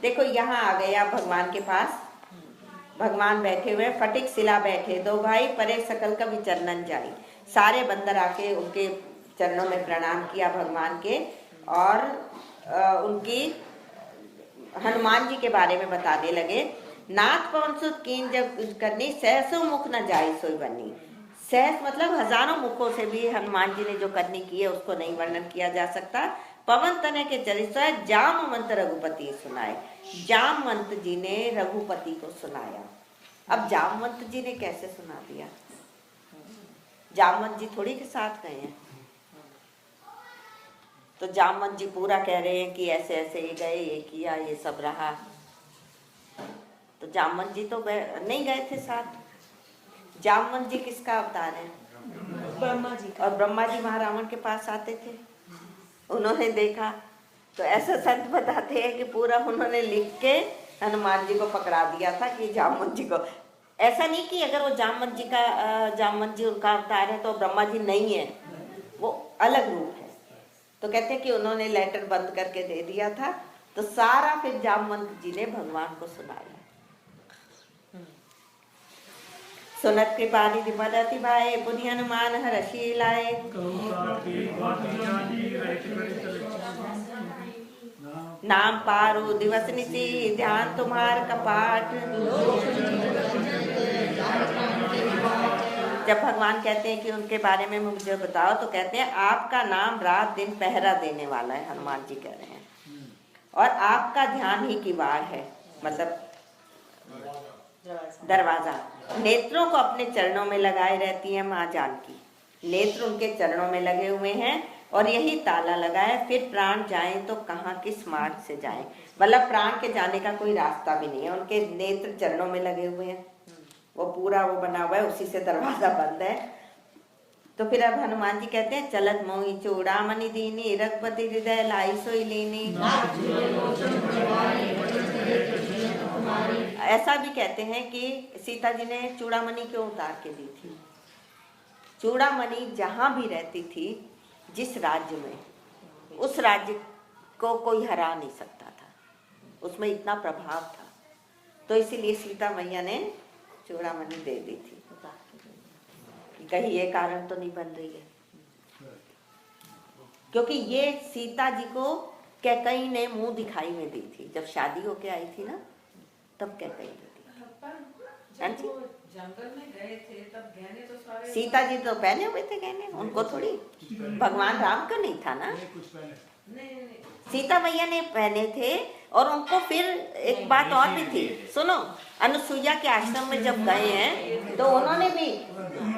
देखो यहाँ आ गया भगवान के पास, भगवान बैठे हुए, फटिक शिला बैठे, दो भाई परे सकल कवि चरणन जाई। सारे बंदर आके उनके चरणों में प्रणाम किया भगवान के, और उनकी हनुमान जी के बारे में बताने लगे। नाथ पवन सुत कीन जब करनी, सहसो मुख न जाई सोई बन्नी। सहस मतलब हजारों मुखों से भी हनुमान जी ने जो करनी की है उसको नहीं वर्णन किया जा सकता। पवन तने के चरित्र जामवंत रघुपति सुनाए। जामवंत जी ने रघुपति को सुनाया। अब जामवंत जी ने कैसे सुना दिया? जामवंत जी थोड़ी के साथ गए हैं, तो जामवंत जी पूरा कह रहे हैं कि ऐसे ऐसे ये गए, ये किया, ये सब रहा। तो जामवंत जी तो नहीं गए थे साथ। जामवंत जी किसका अवतार है? ब्रह्मा जी। और ब्रह्मा जी महारावण के पास आते थे, उन्होंने देखा। तो ऐसा संत बताते हैं कि पूरा उन्होंने लिख के हनुमान जी को पकड़ा दिया था कि जामवंत जी को। ऐसा नहीं कि अगर वो जामवंत जी उनका अवतार है तो ब्रह्मा जी नहीं है, वो अलग रूप है। तो कहते हैं कि उन्होंने लेटर बंद करके दे दिया था। तो सारा फिर जामवंत जी ने भगवान को सुनाया। सुनत कृपानि विमल अति भाए, पुनि हनुमान हरषि लाए। नाम पारो दिवस निशि, ध्यान तुम्हार कपाट। जब भगवान कहते हैं कि उनके बारे में मुझे बताओ, तो कहते हैं आपका नाम रात दिन पहरा देने वाला है, हनुमान जी कह रहे हैं। और आपका ध्यान ही किवाड़ है, मतलब दरवाजा। नेत्रों को अपने चरणों में लगाए रहती है माँ जानकी। नेत्र उनके चरणों में लगे हुए हैं और यही ताला लगा है। फिर प्राण जाएं तो कहाँ किस मार्ग से जाएं, मतलब प्राण के जाने का कोई रास्ता भी नहीं है। उनके नेत्र चरणों में लगे हुए हैं, वो पूरा वो बना हुआ है, उसी से दरवाजा बंद है। तो फिर अब हनुमान जी कहते हैं चलत मोहि चूड़ामणि दीनी, रघुपति हृदय लाई सोई लीनी। ऐसा भी कहते हैं कि सीता जी ने चूड़ामणि क्यों उतार के दी थी। चूड़ामणि जहां भी रहती थी, जिस राज्य में, उस राज्य को कोई हरा नहीं सकता था, उसमें इतना प्रभाव था। तो इसीलिए सीता मैया ने चूड़ामणि दे दी थी। कहीं ये कारण तो नहीं बन रही है, क्योंकि ये सीता जी को कैकई ने मुंह दिखाई में दी थी। जब शादी होके आई थी ना, तब कैकई ने दी। जंगल में गए थे तब गहने तो सारे सीता जी तो पहने हुए थे गहने, उनको थोड़ी, भगवान राम का नहीं था ना। नहीं सीता मैया ने पहने थे। और उनको फिर एक बात और भी थी, सुनो, अनुसुईया के आश्रम में जब गए हैं तो उन्होंने भी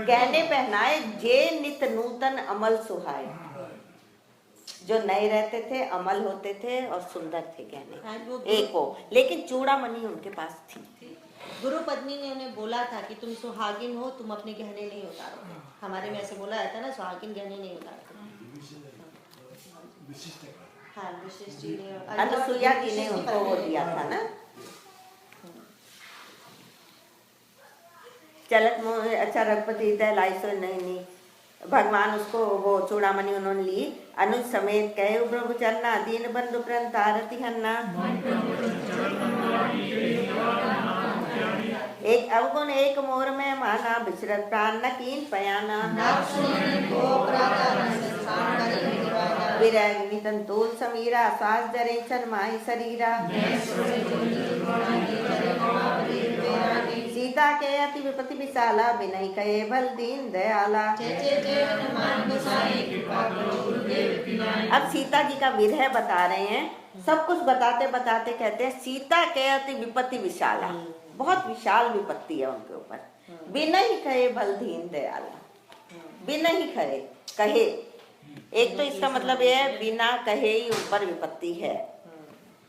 गहने पहनाए, जे नित नूतन अमल सुहाए, जो नए रहते थे, अमल होते थे और सुंदर थे गहने एक हो, लेकिन चूड़ामणि उनके पास थी। गुरु पत्नी ने उन्हें बोला था कि तुम सुहागिन हो, तुम अपने गहने नहीं उतारोगे। हमारे में ऐसे बोला जाता है ना, सुहागिन गहने नहीं उतारते। हाँ, विशिष्ट जी ने, अनुसुईया जी ने उनको वो दिया था ना। चलत मोह अच्छा रघुपति हृदय लाइसो नहीं, भगवान उसको वो चूड़ामणि उन्होंने ली। अनुज समेत कहे प्रभु चलना, दीन बंधु प्रण तारति हन्ना। एक अवगुण एक मोर में माना, बिचरत प्राण न कीन पयाना। विरह नितन तोल समीरा, श्वास जरे चरमाई शरीरा। सीता के अति विपत्ति विशाला, बिनय कहे बल दीन दयाला। अब सीता जी का विरह बता रहे हैं। सब कुछ बताते बताते कहते हैं सीता के अति विपत्ति विशाला, बहुत विशाल विपत्ति है उनके ऊपर। बिनय कहे बल दीन दयाला, बिनय कहे, एक तो इसका मतलब ये है बिना कहे ही ऊपर विपत्ति है,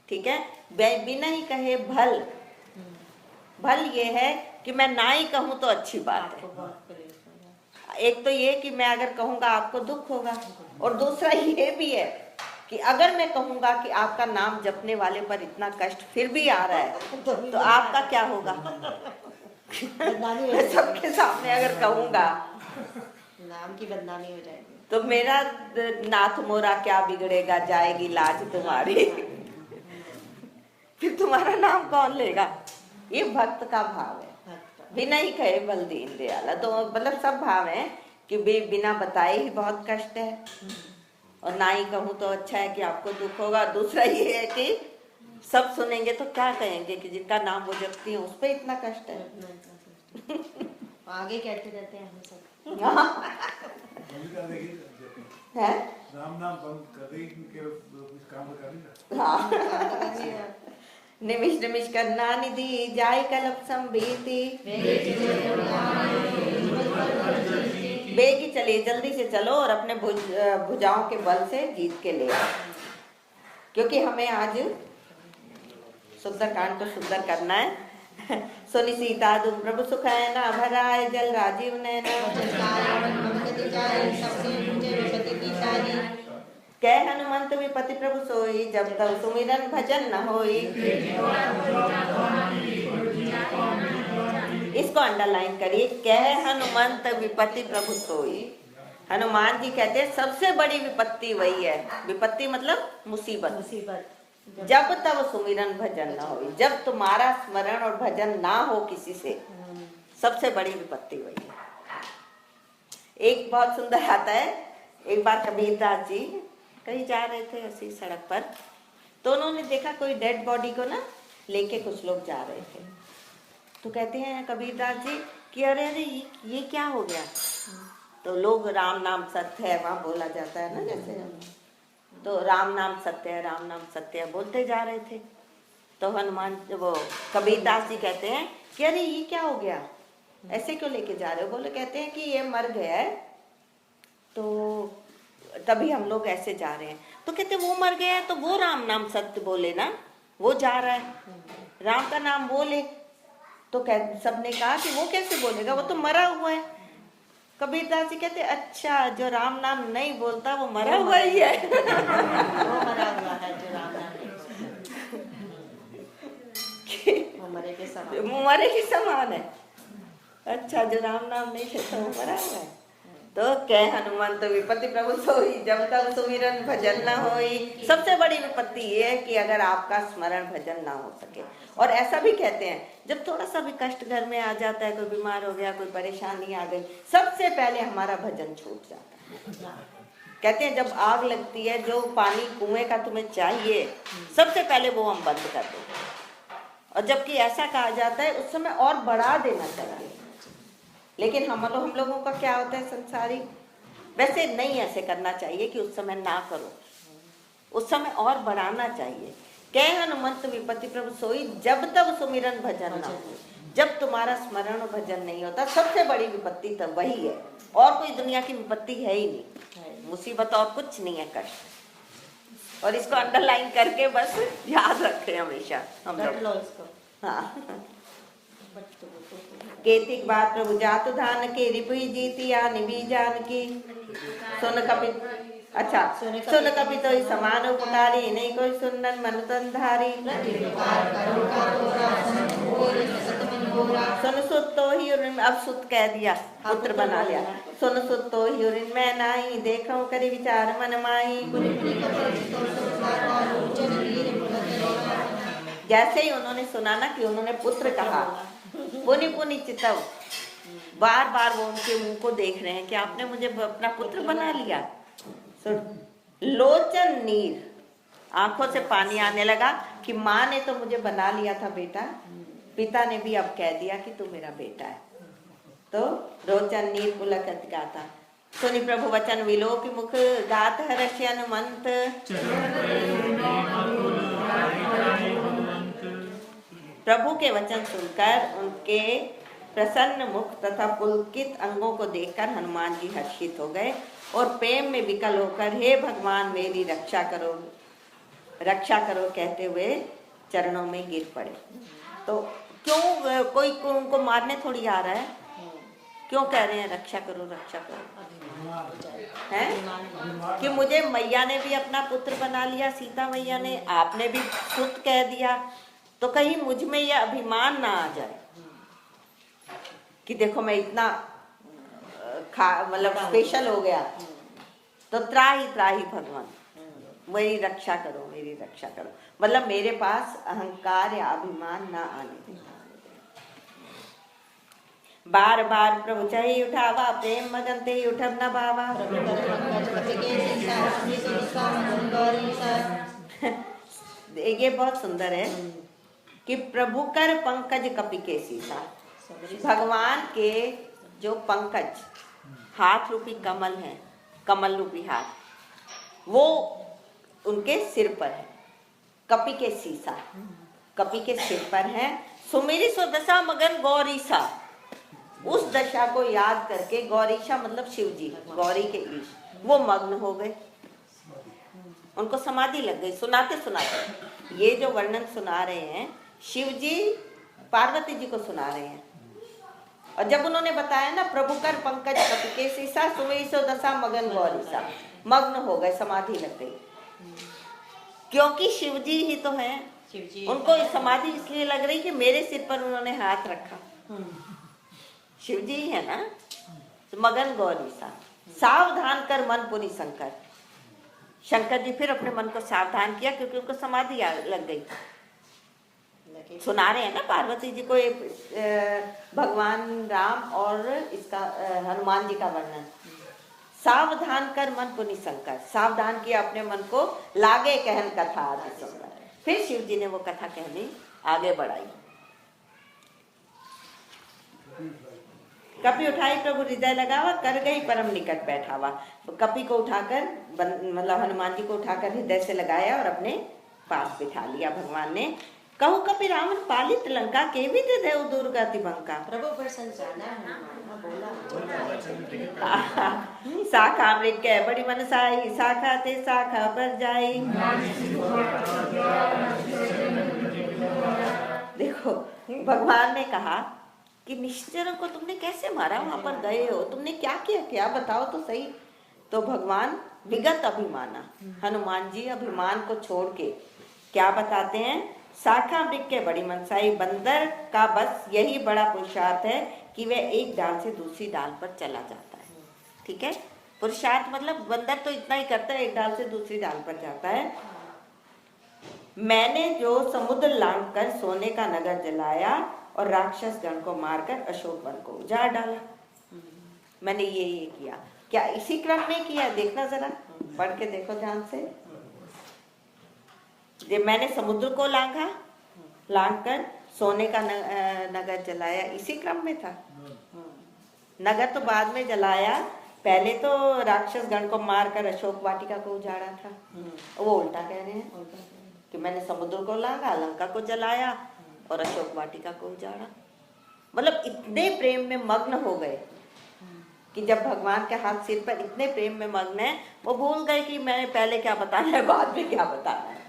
ठीक है। बिनय कहे भल, भल ये है कि मैं ना ही कहूँ तो अच्छी बात है। एक तो ये कि मैं अगर कहूँगा आपको दुख होगा, और दूसरा ये भी है कि अगर मैं कहूँगा कि आपका नाम जपने वाले पर इतना कष्ट फिर भी आ रहा है तो आपका क्या होगा। मैं सबके सामने अगर कहूँगा, नाम की बदनामी हो जाएगी। तो मेरा नाथ मोरा क्या बिगड़ेगा, जाएगी लाज तुम्हारी। फिर तुम्हारा नाम कौन लेगा। ये भक्त का भाव है। बिना ही कहे बल दीन दयाला, तो मतलब सब भाव है कि बिना बताए ही बहुत कष्ट है, और ना ही कहूँ तो अच्छा है कि आपको दुख होगा। दूसरा ये है कि सब सुनेंगे तो क्या कहेंगे कि जिनका नाम वो जपती है उस पर इतना कष्ट है। आगे कहते रहते हैं हम सब। है राम नाम बंद कर दे, काम कर हाँ। निमिष निमिष करना निधि, जाय कल्प संभीति। बेगी चलिए, जल्दी से चलो और अपने भुजाओं के बल से जीत के ले आओ, क्योंकि हमें आज सुंदरकांड को सुंदर करना है। सुनि सीता दुख प्रभु सुख है ना, भराए जल राजीव नैना। कह हनुमंत विपति प्रभु सोई, जब तक सुमिरन भजन न होई। इसको अंडरलाइन करिए, कह हनुमंत विपति प्रभु सोई। हनुमान जी कहते हैं सबसे बड़ी विपत्ति वही है। विपत्ति मतलब मुसीबत। जब तब सुमिरन भजन ना हो, जब तुम्हारा स्मरण और भजन ना हो किसी से, सबसे बड़ी विपत्ति वही है। एक बहुत सुंदर आता है, एक बार कबीरदास जी कहीं जा रहे थे ऐसी सड़क पर, तो उन्होंने देखा कोई डेड बॉडी को ना लेके कुछ लोग जा रहे थे। तो कहते हैं कबीरदास जी कि अरे अरे ये क्या हो गया। तो लोग राम नाम सत्य है वहाँ बोला जाता है ना, जैसे तो राम नाम सत्य है, राम नाम सत्य है बोलते जा रहे थे। तो हनुमान वो कबीरदास जी कहते हैं कि अरे ये क्या हो गया, ऐसे क्यों लेके जा रहे हो। बोले कहते हैं कि ये मर गया है, तो तभी हम लोग ऐसे जा रहे हैं। तो कहते वो मर गया है तो वो राम नाम सत्य बोले ना, वो जा रहा है राम का नाम बोले। तो सबने कहा कि वो कैसे बोलेगा, वो तो मरा हुआ है। कबीरदास जी कहते अच्छा, जो राम नाम नहीं बोलता वो मरा हुआ ही है। वो मरा हुआ है जो राम नाम वो मरे के समान, मरे के समान है। अच्छा, जो राम नाम नहीं लेता वो मरा हुआ है। तो कह हनुमंत विपत्ति प्रभु सोई, जब तक सुमिरन भजन न होई। सबसे बड़ी विपत्ति ये है कि अगर आपका स्मरण भजन ना हो सके। और ऐसा भी कहते हैं जब थोड़ा सा भी कष्ट घर में आ जाता है, कोई बीमार हो गया, कोई परेशानी आ गई, सबसे पहले हमारा भजन छूट जाता है। कहते हैं जब आग लगती है, जो पानी कुएं का तुम्हें चाहिए सबसे पहले वो हम बंद कर दो। और जबकि ऐसा कहा जाता है उस समय और बढ़ा देना चाहिए, लेकिन हम लोगों का क्या होता है संसारी, वैसे नहीं ऐसे करना चाहिए कि उस समय ना करो, उस समय और बढ़ाना चाहिए। कह हनुमंत विपत्ति प्रभु सोई, जब तब सुमिरन भजन ना हो। जब तुम्हारा स्मरण और भजन नहीं होता, सबसे बड़ी विपत्ति तब वही है, और कोई दुनिया की विपत्ति है ही नहीं, मुसीबत और कुछ नहीं है, कष्ट। और इसको अंडरलाइन करके बस याद रखें हमेशा हम रट लो लोग। इसको। हाँ। बट केतिक बात प्रभु जातु धान के रिपुई जीती आ निबी जान की। सुन कपि, अच्छा, सुन कपि तो समान उपकारी, नहीं कोई सुनन मन तन धारी। सुन सुत तो ही उरिन, अब सुत कह दिया, पुत्र बना लिया। सुन सुत तो ही उरिन मैं नाई, देखो करी विचार मन माई। जैसे ही उन्होंने सुना ना कि उन्होंने पुत्र कहा, पुनि पुनि चितव, बार बार वो उनके मुंह को देख रहे हैं कि आपने मुझे अपना पुत्र बना लिया। लोचन नीर, आंखों से पानी आने लगा कि माँ ने तो मुझे बना लिया था बेटा, पिता ने भी अब कह दिया कि तू मेरा बेटा है। तो रोचन नीर पुलकत गाता, सुनि प्रभु वचन विलोक मुख, गात हर्ष हनुमंत। प्रभु के वचन सुनकर उनके प्रसन्न मुख तथा पुलकित अंगों को देखकर हनुमान जी हर्षित हो गए और प्रेम में विकल होकर हे भगवान मेरी रक्षा करो, रक्षा करो कहते हुए चरणों में गिर पड़े। तो क्यों कोई उनको मारने थोड़ी आ रहा है, क्यों कह रहे हैं रक्षा करो रक्षा करो, हैं कि मुझे मैया ने भी अपना पुत्र बना लिया, सीता मैया ने, आपने भी पुत्र कह दिया, तो कहीं मुझ में यह अभिमान ना आ जाए कि देखो मैं इतना मतलब स्पेशल हो गया। तो त्राही त्राही भगवान मेरी रक्षा करो, मेरी रक्षा करो, मतलब मेरे पास अहंकार या अभिमान ना आने दे। बार बार प्रभु चाहे उठावा, प्रेम मगन ते उठब न बावा। ये बहुत सुंदर है कि प्रभु कर पंकज कपि के सीसा, भगवान के जो पंकज हाथ रूपी कमल है, कमल रूपी हाथ, वो उनके सिर पर है। कपि के सीसा, कपि के सिर पर है। सुमेरी स्वदशा मगन गौरीसा, उस दशा को याद करके, गौरीशा मतलब शिव जी, गौरी के ईश, वो मग्न हो गए, उनको समाधि लग गई। सुनाते सुनाते ये जो वर्णन सुना रहे हैं शिव जी पार्वती जी को सुना रहे हैं। और जब उन्होंने बताया ना प्रभु कर पंकज कपि के सीसा, सुमेरी स्वदशा मगन गौरीसा, मग्न हो गए, समाधि लग गई, क्योंकि शिव जी ही तो हैं। उनको समाधि इसलिए लग रही कि मेरे सिर पर उन्होंने हाथ रखा, शिव जी है ना। मगन गौरीसा, सावधान कर मन पुनि शंकर, शंकर जी फिर अपने मन को सावधान किया क्योंकि उनको समाधि लग गई। सुना रहे हैं ना पार्वती जी को भगवान राम और इसका हनुमान जी का वर्णन। सावधान कर मन पुनि शंकर, सावधान किया अपने मन को, लागे कहन कथा आदि सुंदर। फिर शिव जी ने वो कथा कहनी आगे बढ़ाई। कपि उठाई प्रभु हृदय लगावा, कर गई परम निकट बैठावा। तो कपि को उठाकर मतलब हनुमान जी को उठाकर हृदय से लगाया और अपने पास बिठा लिया भगवान ने। कहु कपि रावण पालित लंका, के भी दे देव दुर्गति बंका। प्रभु प्रसन्न जाना है, बोला शाखा मृग के बड़ी मनसाई, शाखा ते शाखा पर जाई। देखो भगवान ने कहा कि निश्चरों को तुमने कैसे मारा, वहां पर गए हो, तुमने क्या किया, क्या बताओ तो सही। तो भगवान विगत अभिमाना, हनुमान जी अभिमान को छोड़ के क्या बताते हैं, शाखा मृग के बड़ी मनसाई, बंदर का बस यही बड़ा पुरुषार्थ है कि वह एक डाल से दूसरी डाल पर चला जाता है। ठीक है, पुरुषार्थ मतलब बंदर तो इतना ही करता है, एक डाल से दूसरी डाल पर जाता है। मैंने जो समुद्र लांघ कर सोने का नगर जलाया और राक्षस गण को मारकर अशोक वन को उजाड़ डाला, मैंने ये किया। क्या इसी क्रम में किया? देखना जरा, पढ़ के देखो ध्यान से। जब मैंने समुद्र को लांघ कर सोने का नगर जलाया, इसी क्रम में था। नगर तो बाद में जलाया, पहले तो राक्षस गण को मारकर अशोक वाटिका को उजाड़ा था, वो उल्टा कह रहे हैं कि मैंने समुद्र को लांगा, लंका को जलाया और अशोक वाटिका को उजाड़ा। मतलब इतने प्रेम में मग्न हो गए कि जब भगवान के हाथ सिर पर इतने प्रेम में मग्न है, वो भूल गए कि मैंने पहले क्या बताना है, बाद में क्या बताना है।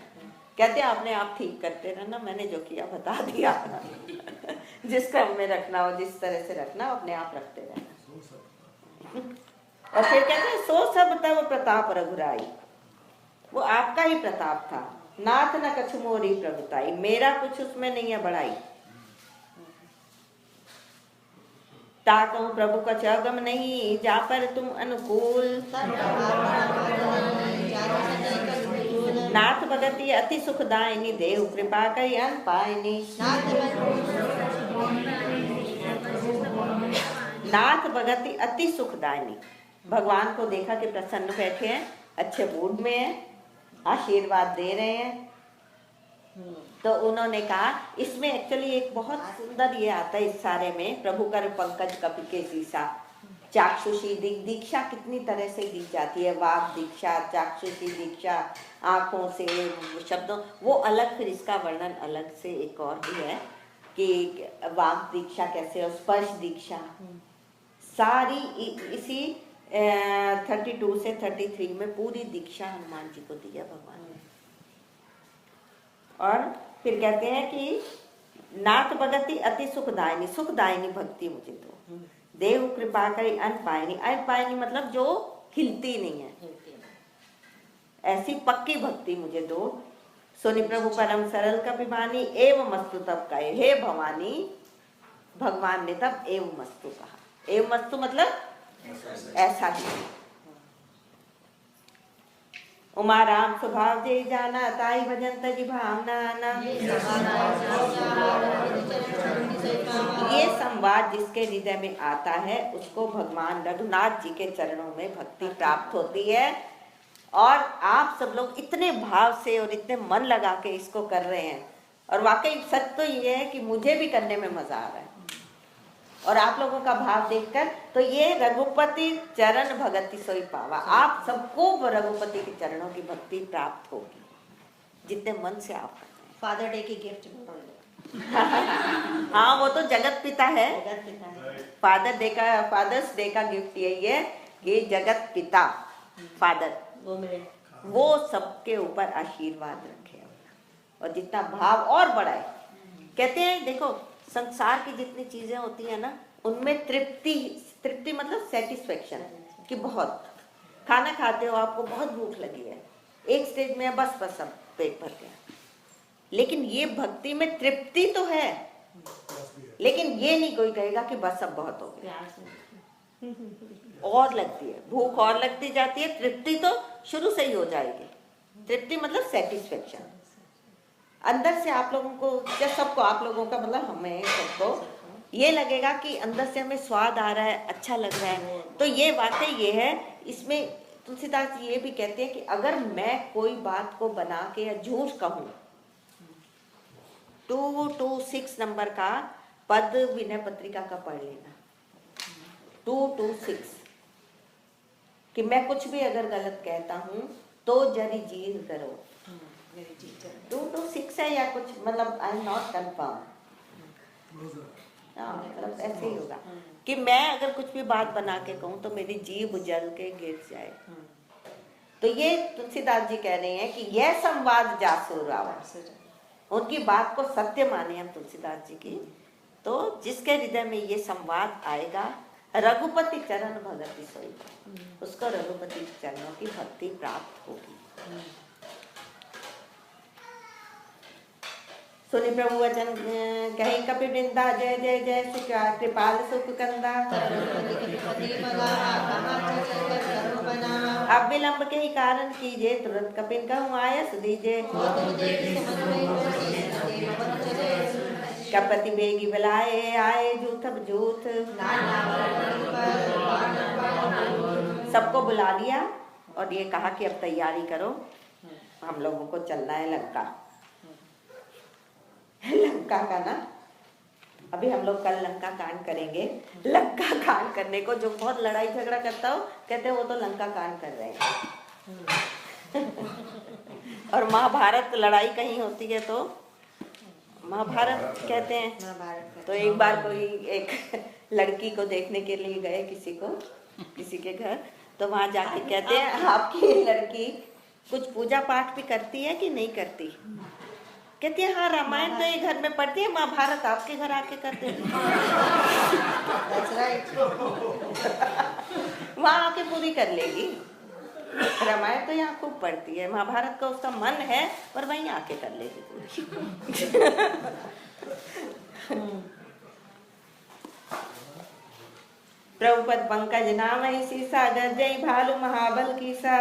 कहते हैं अपने आप ठीक करते रहना, मैंने जो किया बता दिया। जिस क्रम में रखना हो, जिस तरह से रखना हो, अपने आप रखते रहना। और फिर कहते हैं सो सब तब प्रताप रघुराई, वो आपका ही प्रताप था। नाथ न कछु मोरी प्रभुताई, मेरा कुछ उसमें नहीं है बढ़ाई। ताकहूं प्रभु का अगम नहीं, जा पर तुम अनुकूल। नाथ भगति अति सुखदायिनी, देव कृपा करी अन पायनी। नाथ भगति अति सुखदायिनी, भगवान को देखा कि प्रसन्न बैठे हैं, अच्छे मूड में हैं, आशीर्वाद दे रहे हैं। तो उन्होंने कहा इसमें एक्चुअली एक बहुत सुंदर ये आता है इस सारे में, प्रभु कर पंकज कपि के शीशा। चाक्षुषी दीक्षा कितनी तरह से दी जाती है, वाक दीक्षा, चाक्षुषी दीक्षा, आंखों से, शब्दों, वो अलग, फिर इसका वर्णन अलग से एक और भी है कि वाक दीक्षा कैसे, और स्पर्श दीक्षा, सारी इसी 32 से 33 में पूरी दीक्षा हनुमान जी को दी है भगवान ने। और फिर कहते हैं कि नाथ भगति अति सुखदायिनी, सुखदायिनी भक्ति मुझे दो। देव कृपा करी अनपायनी, अनपायनी मतलब जो हिलती नहीं है, ऐसी पक्की भक्ति मुझे दो। सोनी प्रभु परम सरल कपिबानी, एवं मस्तु तब कहे, हे भवानी, भगवान ने तब एवं मस्तु कहा। एवं मस्तु मतलब ऐसा ही। उमा राम स्वभाव जय जाना, ताई भजन तजी भावना ना। ये संवाद जिसके हृदय में आता है उसको भगवान रघुनाथ जी के चरणों में भक्ति प्राप्त होती है। और आप सब लोग इतने भाव से और इतने मन लगा के इसको कर रहे हैं, और वाकई सच तो ये है कि मुझे भी करने में मजा आ रहा है, और आप लोगों का भाव देखकर तो ये रघुपति चरण भगति सोई पावा। आप सबको रघुपति के चरणों की भक्ति प्राप्त होगी जितने मन से आप करते हैं। फादर डे की गिफ्ट हाँ, वो तो जगत पिता है। जगत पिता है। फादर्स डे का गिफ्ट यही है कि जगत पिता फादर वो मिले, वो सबके ऊपर आशीर्वाद रखे और जितना भाव और बढ़ाए। कहते हैं देखो, संसार की जितनी चीजें होती है ना, उनमें तृप्ति मतलब सेटिस्फेक्शन, कि बहुत खाना खाते हो, आपको बहुत भूख लगी है, एक स्टेज में बस सब पेट भर गया, लेकिन ये भक्ति में तृप्ति तो है, लेकिन ये नहीं कोई कहेगा कि बस अब बहुत हो गया, और लगती है भूख, और लगती जाती है। तृप्ति तो शुरू से ही हो जाएगी। तृप्ति मतलब सेटिस्फेक्शन अंदर से। आप लोगों को या सबको, आप लोगों का मतलब हमें सबको ये लगेगा कि अंदर से हमें स्वाद आ रहा है, अच्छा लग रहा है। तो ये बातें ये है, इसमें तुलसीदास जी ये भी कहते हैं कि अगर मैं कोई बात को बना के या झूठ कहूँ, 226 नंबर का पद विनय पत्रिका का पढ़ लेना, 226, कि मैं कुछ भी अगर गलत कहता हूँ तो जरी जीर करो। 226 है या कुछ, मतलब आई एम नॉट कन्फर्म, मतलब ऐसे ही होगा कि मैं अगर कुछ भी बात बना के कहूँ तो मेरी जीभ जल के गिर जाए। तो ये तुलसीदास जी कह रहे हैं कि यह संवाद जासु रावा, उनकी बात को सत्य माने हम तुलसीदास जी की। तो जिसके हृदय में ये संवाद आएगा, रघुपति चरण भगति सोई, उसको रघुपति चरणों की भक्ति प्राप्त होगी। सुनि प्रभु वचन कहे कपि वृंदा, जय जय जय सुख कृपाल सुख कंदा। अब विलंब के ही कारण कीजिए, तुरंत कपिन कहूँ आयस दीजिए। कपति बेगी बुलाए, आए जूथ अब जूथ। सबको बुला लिया और ये कहा कि अब तैयारी करो, हम लोगों को चलना है लंका। लंका का ना अभी हम लोग कल लंका कांड करेंगे। लंका कांड करने को जो बहुत लड़ाई झगड़ा करता हो, कहते हैं वो तो लंका कांड कर रहे हैं। और महाभारत लड़ाई कहीं होती है तो महाभारत कहते हैं। महाभारत तो एक बार कोई एक लड़की को देखने के लिए गए किसी के घर, तो वहां जाके कहते हैं आपकी लड़की कुछ पूजा पाठ भी करती है कि नहीं करती? कहती है हाँ, रामायण तो ये घर में पढ़ती है, महाभारत आपके घर आके करते हैं। That's right. वहां आके पूरी कर लेगी। रामायण तो यहाँ खूब पढ़ती है, महाभारत का उसका मन है, पर वहीं आके कर लेगी पूरी। प्रभुपद पंकज नाम ऐसी सागर जय भालू महाबल की सा।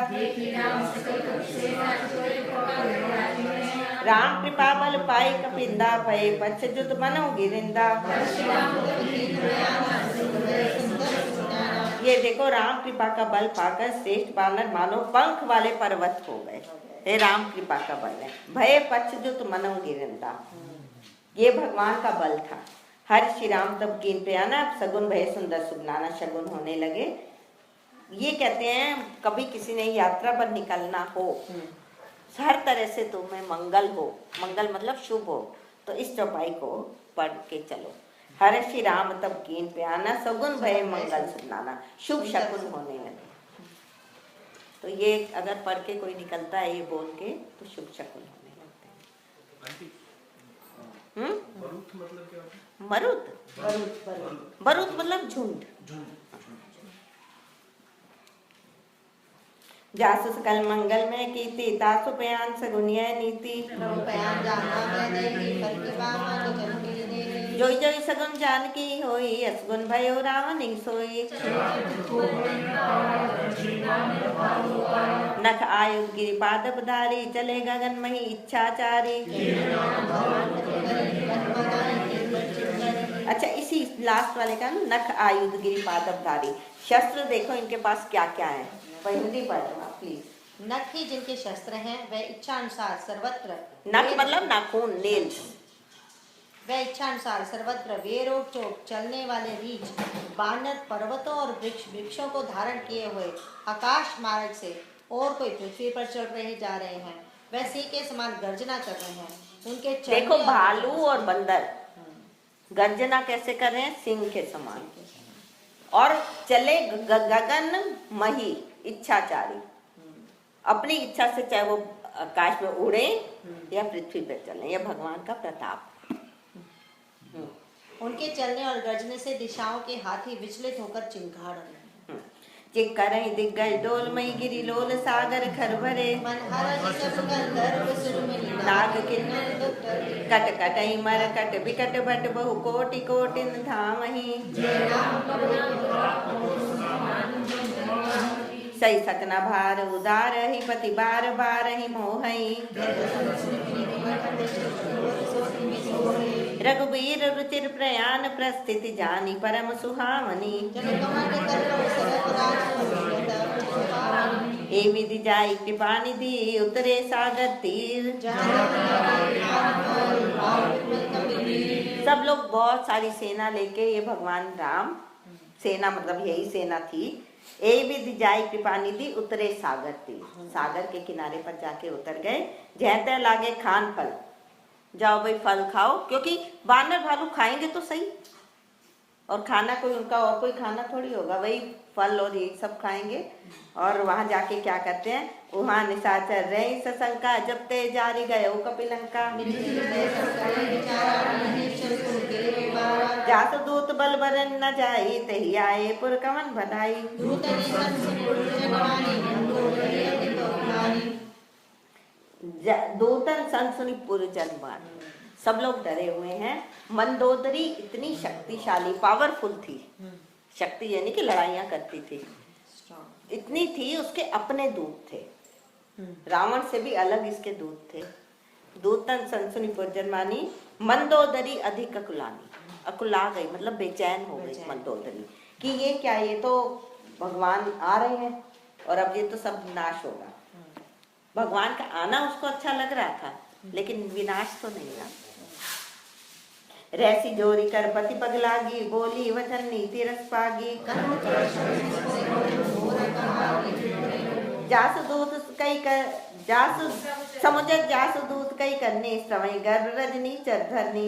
राम कृपा बल पाई कपिंदा भय पच्युत मनो गिरिंदा। ये देखो, राम कृपा का बल पाकर श्रेष्ठ बानर मानो पंख वाले पर्वत हो गए। ये राम कृपा का बल है। भय पच्युत मनो गिरिंदा, ये भगवान का बल था। हर श्री राम तब कीन पे आना, सगुन भय सुंदर सुगनाना, शगुन होने लगे। ये कहते हैं कभी किसी ने यात्रा पर निकलना हो, हर तरह से तुम्हें मंगल हो, मंगल मतलब शुभ हो, तो इस चौपाई को पढ़ के चलो। हर श्री राम तब कीन पे आना, सगुन भय मंगल सुगनाना, शुभ शकुन होने लगे। तो ये अगर पढ़ के कोई निकलता है ये बोल के, तो शुभ शकुन होने लगते हैं। मरुत मतलब क्या होता है? बरुत मतलब झुंड। जासु सकल मंगल में कीर्ति, तासु पयान सगुनिया नीति। जोई जोई सगुन जानकी होई, असगुन भयो रावण सोई। नख आयुध गिरिपाद पधारी, चले गगन मही इच्छाचारी। अच्छा, इसी लास्ट वाले का ना, नख आयुध गिरिपाद पधारी। शस्त्र देखो इनके पास क्या क्या है, हिंदी पढ़ना प्लीज। नख ही जिनके शस्त्र हैं, वह इच्छा अनुसार सर्वत्र। नख मतलब नाखून, नेल्स। वह इच्छा अनुसार सर्वत्र वेरोक चोक चलने वाले रीछ, बानर पर्वतों और वृक्षों को धारण किए हुए आकाश मार्ग से और कोई पृथ्वी पर चल रहे जा रहे हैं। वह सिंह के समान गर्जना कर रहे हैं। उनके देखो भालू और बंदर गर्जना कैसे कर रहे हैं, सिंह के समान। और चले गगन मही इच्छाचारी, अपनी इच्छा से चाहे वो आकाश में उड़े या पृथ्वी पर चले, यह भगवान का प्रताप। उनके चलने और गर्जने से दिशाओं के हाथी विचलित होकर चिंगाड़ रहे हैं। चिक्कर दिग्गज डोलमई गिरी लोल सागर खरभरे। नाग किन्नर कट कटई मर कट बिकट भट बहु कोटि कोटिन धामहि। सही सकना भार उदार ही पति बार बार ही मोहई। रघुबीर रुचिर प्रयाण प्रस्थिति जानी परम सुहावनी। ए विधि जाई कृपा निधि उतरे सागर तीर। सब लोग बहुत सारी सेना लेके, ये भगवान राम, सेना मतलब यही सेना थी। ए विधि जाई कृपा निधि उतरे सागर तीर, सागर के किनारे पर जाके उतर गए। जहते लागे खान फल, जाओ भाई फल खाओ, क्योंकि बानर भालू खाएंगे तो सही, और खाना कोई उनका और कोई खाना थोड़ी होगा, वही फल और ये सब खाएंगे। और वहां जाके क्या करते हैं, वहां निशाचर रहे सशंका, जब ते जारी गए वो कपिलंका। जात दूत बल बरन न जाई, तही आए पुर कवन बधाई। दूतन सन सुनी पुर जनमान, सब लोग डरे हुए हैं। मंदोदरी इतनी शक्तिशाली, पावरफुल थी, शक्ति यानी कि लड़ाइयां करती थी, इतनी थी। उसके अपने दूत थे, रावण से भी अलग इसके दूत थे। दूतन संसुनी पुरजन्मानी, मंदोदरी अधिक अकुलानी, अकुला गई मतलब बेचैन हो गई मंदोदरी कि ये क्या, ये तो भगवान आ रहे हैं और अब ये तो सब नाश होगा। भगवान का आना उसको अच्छा लग रहा था, लेकिन विनाश तो नहीं रहा। रहसी जोरी कर पति पगलागी, बोली वचन नीति रस पागी। जासु दूत कई कर जासु समुझ जासु दूत कई करने, समय गर्भ रजनी चरधरनी।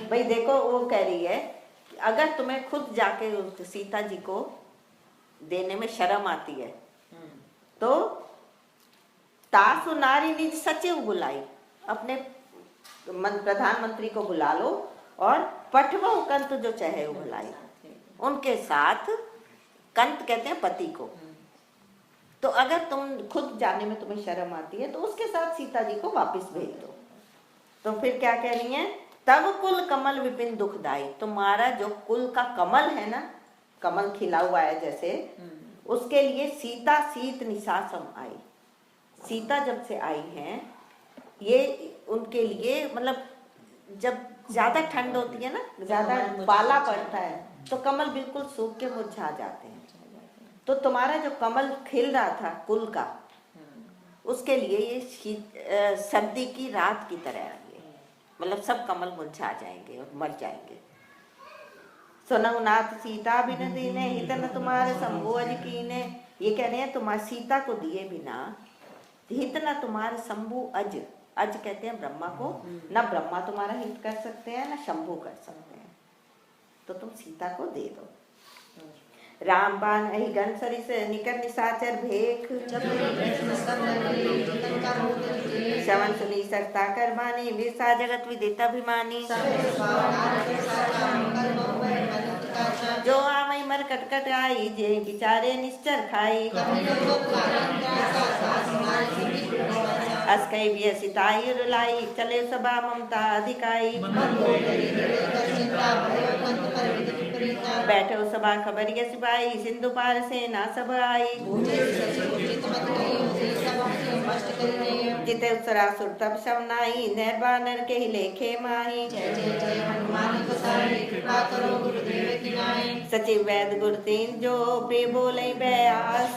भाई देखो वो कह रही है अगर तुम्हें खुद जाके सीता जी को देने में शर्म आती है तो तासु नारी निज सचिव बुलाई, अपने प्रधानमंत्री को बुला लो और पठवो कंत जो चाहे वो बुलाई, उनके साथ, कंत कहते हैं पति को। तो अगर तुम खुद जाने में तुम्हें शर्म आती है तो उसके साथ सीता जी को वापस भेज दो। तो फिर क्या कह रही है, तब कुल कमल विपिन दुखदाई, तुम्हारा जो कुल का कमल है ना, कमल खिला हुआ है जैसे, उसके लिए सीता शीत निशासम आई। सीता जब से आई हैं ये उनके लिए, मतलब जब ज्यादा ठंड होती है ना, ज्यादा पाला पड़ता है तो कमल बिल्कुल सूख के मुरझा जाते हैं। तो तुम्हारा जो कमल खिल रहा था कुल का, उसके लिए ये सर्दी की रात की तरह आई है, मतलब सब कमल मुरझा जाएंगे और मर जाएंगे। सुनऊ नाथ सीता बिन दीने, हितन तुम्हारे शंभु अज कीने। ये कह रहे हैं तुम्हारे सीता को दिए बिना हित न तुम्हारे शंभु अज, अज कहते हैं ब्रह्मा को, न ब्रह्मा तुम्हारा हित कर सकते हैं न शंभु कर सकते हैं, तो तुम सीता को दे दो। रामबाण अहि गणसरी से निकर निशाचर भेख, श्रवण सुनी सकता कर बानी, विरसा जगत विदिता अभिमानी। जो आवई मर कटकट आई, जे बिचारे निश्चर खाई। अस्कई व्यसिताई रुलाई, चले सबा ममता अधिकाई। बैठो सभा खबरिया सिपाही, सिंधु पार से ना सब आई। जिते उत्सरासुर तब शवनाई, नैरबा नर के ही लेखे माही। सचिव वैद गुरु तीन जो, प्रिय बोले व्यास।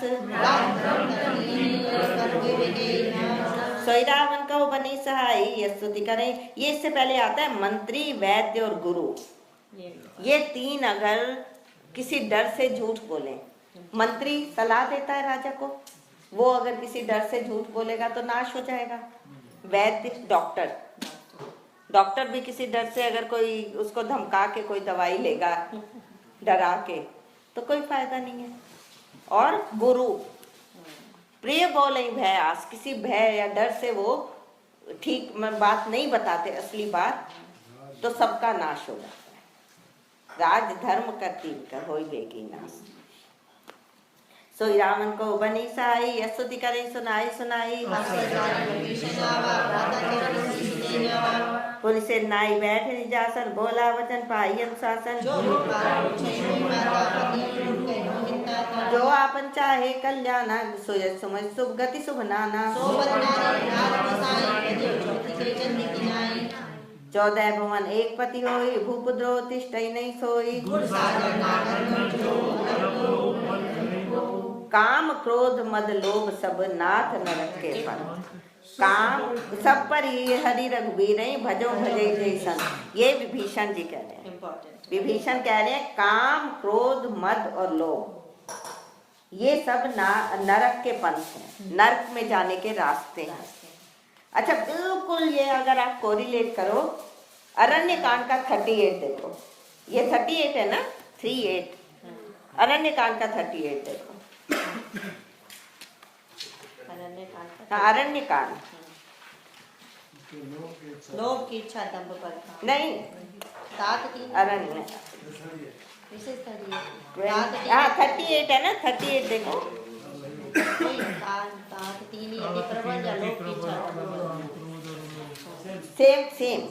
सोई रावण कहो बनी सहाय, ये स्तुति करें। ये इससे पहले आता है मंत्री, वैद्य और गुरु। ये तीन अगर किसी डर से झूठ बोले, मंत्री सलाह देता है राजा को, वो अगर किसी डर से झूठ बोलेगा तो नाश हो जाएगा। वैद्य डॉक्टर भी किसी डर से अगर कोई उसको धमका के कोई दवाई लेगा डरा के तो कोई फायदा नहीं है। और गुरु प्रिय बोले भयास, किसी भय या डर से वो ठीक बात नहीं बताते असली बात, तो सबका नाश हो जाता है। राज धर्म करती कर होई बेगी नाश। सोई रावण को बनी साई, स्तुति करे सुनाई सुनाई। पुनि से नाई बैठ निजासन, बोला वचन पाई अनुशासन। जो आपन चाहे कल्याणा, सोय सुमय शुभ गति शुभ नाना। 14 भुवन एक पति होई, भूपुद्रो तिष्ठई नहीं सोई। काम क्रोध मद लोभ सब नाथ नरक के फल। काम सब पर ही हरि रघुवीर भजो भजे जैसन। ये विभीषण जी कह रहे हैं, विभीषण कह रहे हैं काम क्रोध मद और लोभ ये सब नरक के पंथ हैं, नरक में जाने के रास्ते हैं। अच्छा बिल्कुल ये अगर आप कोरिलेट करो अरण्य कांड का 38 देखो, ये 38 है ना, 38 अरण्य कांड का 38 देखो। अरण्य कांड लोभ की इच्छा दंभ पर नहीं, अरण्य 38 है ना, 38 देखो। सेम